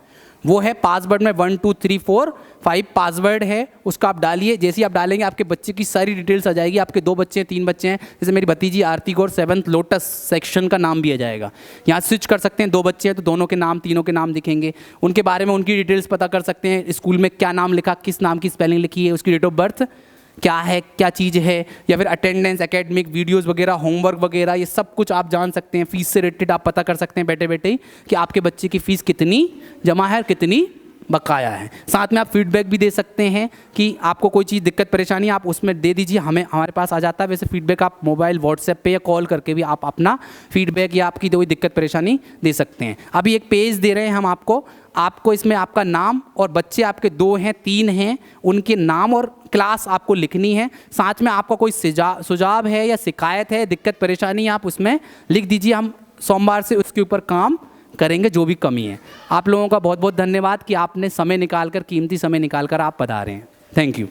वो है, पासवर्ड में 1 2 3 4 5 पासवर्ड है, उसका आप डालिए। जैसे ही आप डालेंगे आपके बच्चे की सारी डिटेल्स आ जाएगी। आपके 2 बच्चे हैं, 3 बच्चे हैं, जैसे मेरी भतीजी आरती को, और 7th लोटस सेक्शन का नाम भी आ जाएगा। यहाँ स्विच कर सकते हैं, 2 बच्चे हैं तो दोनों के नाम, तीनों के नाम दिखेंगे, उनके बारे में उनकी डिटेल्स पता कर सकते हैं, स्कूल में क्या नाम लिखा, किस नाम की स्पेलिंग लिखी है, उसकी डेट ऑफ बर्थ क्या है, क्या चीज़ है, या फिर अटेंडेंस, एकेडमिक, वीडियोस वगैरह, होमवर्क वगैरह, ये सब कुछ आप जान सकते हैं। फीस से रिलेटेड आप पता कर सकते हैं बैठे बैठे ही कि आपके बच्चे की फ़ीस कितनी जमा है और कितनी बकाया है। साथ में आप फीडबैक भी दे सकते हैं कि आपको कोई चीज़ दिक्कत परेशानी आप उसमें दे दीजिए, हमारे पास आ जाता है। वैसे फीडबैक आप मोबाइल, व्हाट्सएप पे या कॉल करके भी आप अपना फीडबैक या आपकी कोई दिक्कत परेशानी दे सकते हैं। अभी एक पेज दे रहे हैं हम आपको इसमें आपका नाम और बच्चे आपके 2 हैं 3 हैं, उनके नाम और क्लास आपको लिखनी है। साथ में आपका कोई सुझाव है या शिकायत है, दिक्कत परेशानी, आप उसमें लिख दीजिए। हम सोमवार से उसके ऊपर काम करेंगे जो भी कमी है। आप लोगों का बहुत बहुत धन्यवाद कि आपने समय निकालकर, कीमती समय निकालकर आप पधारे हैं। Thank you.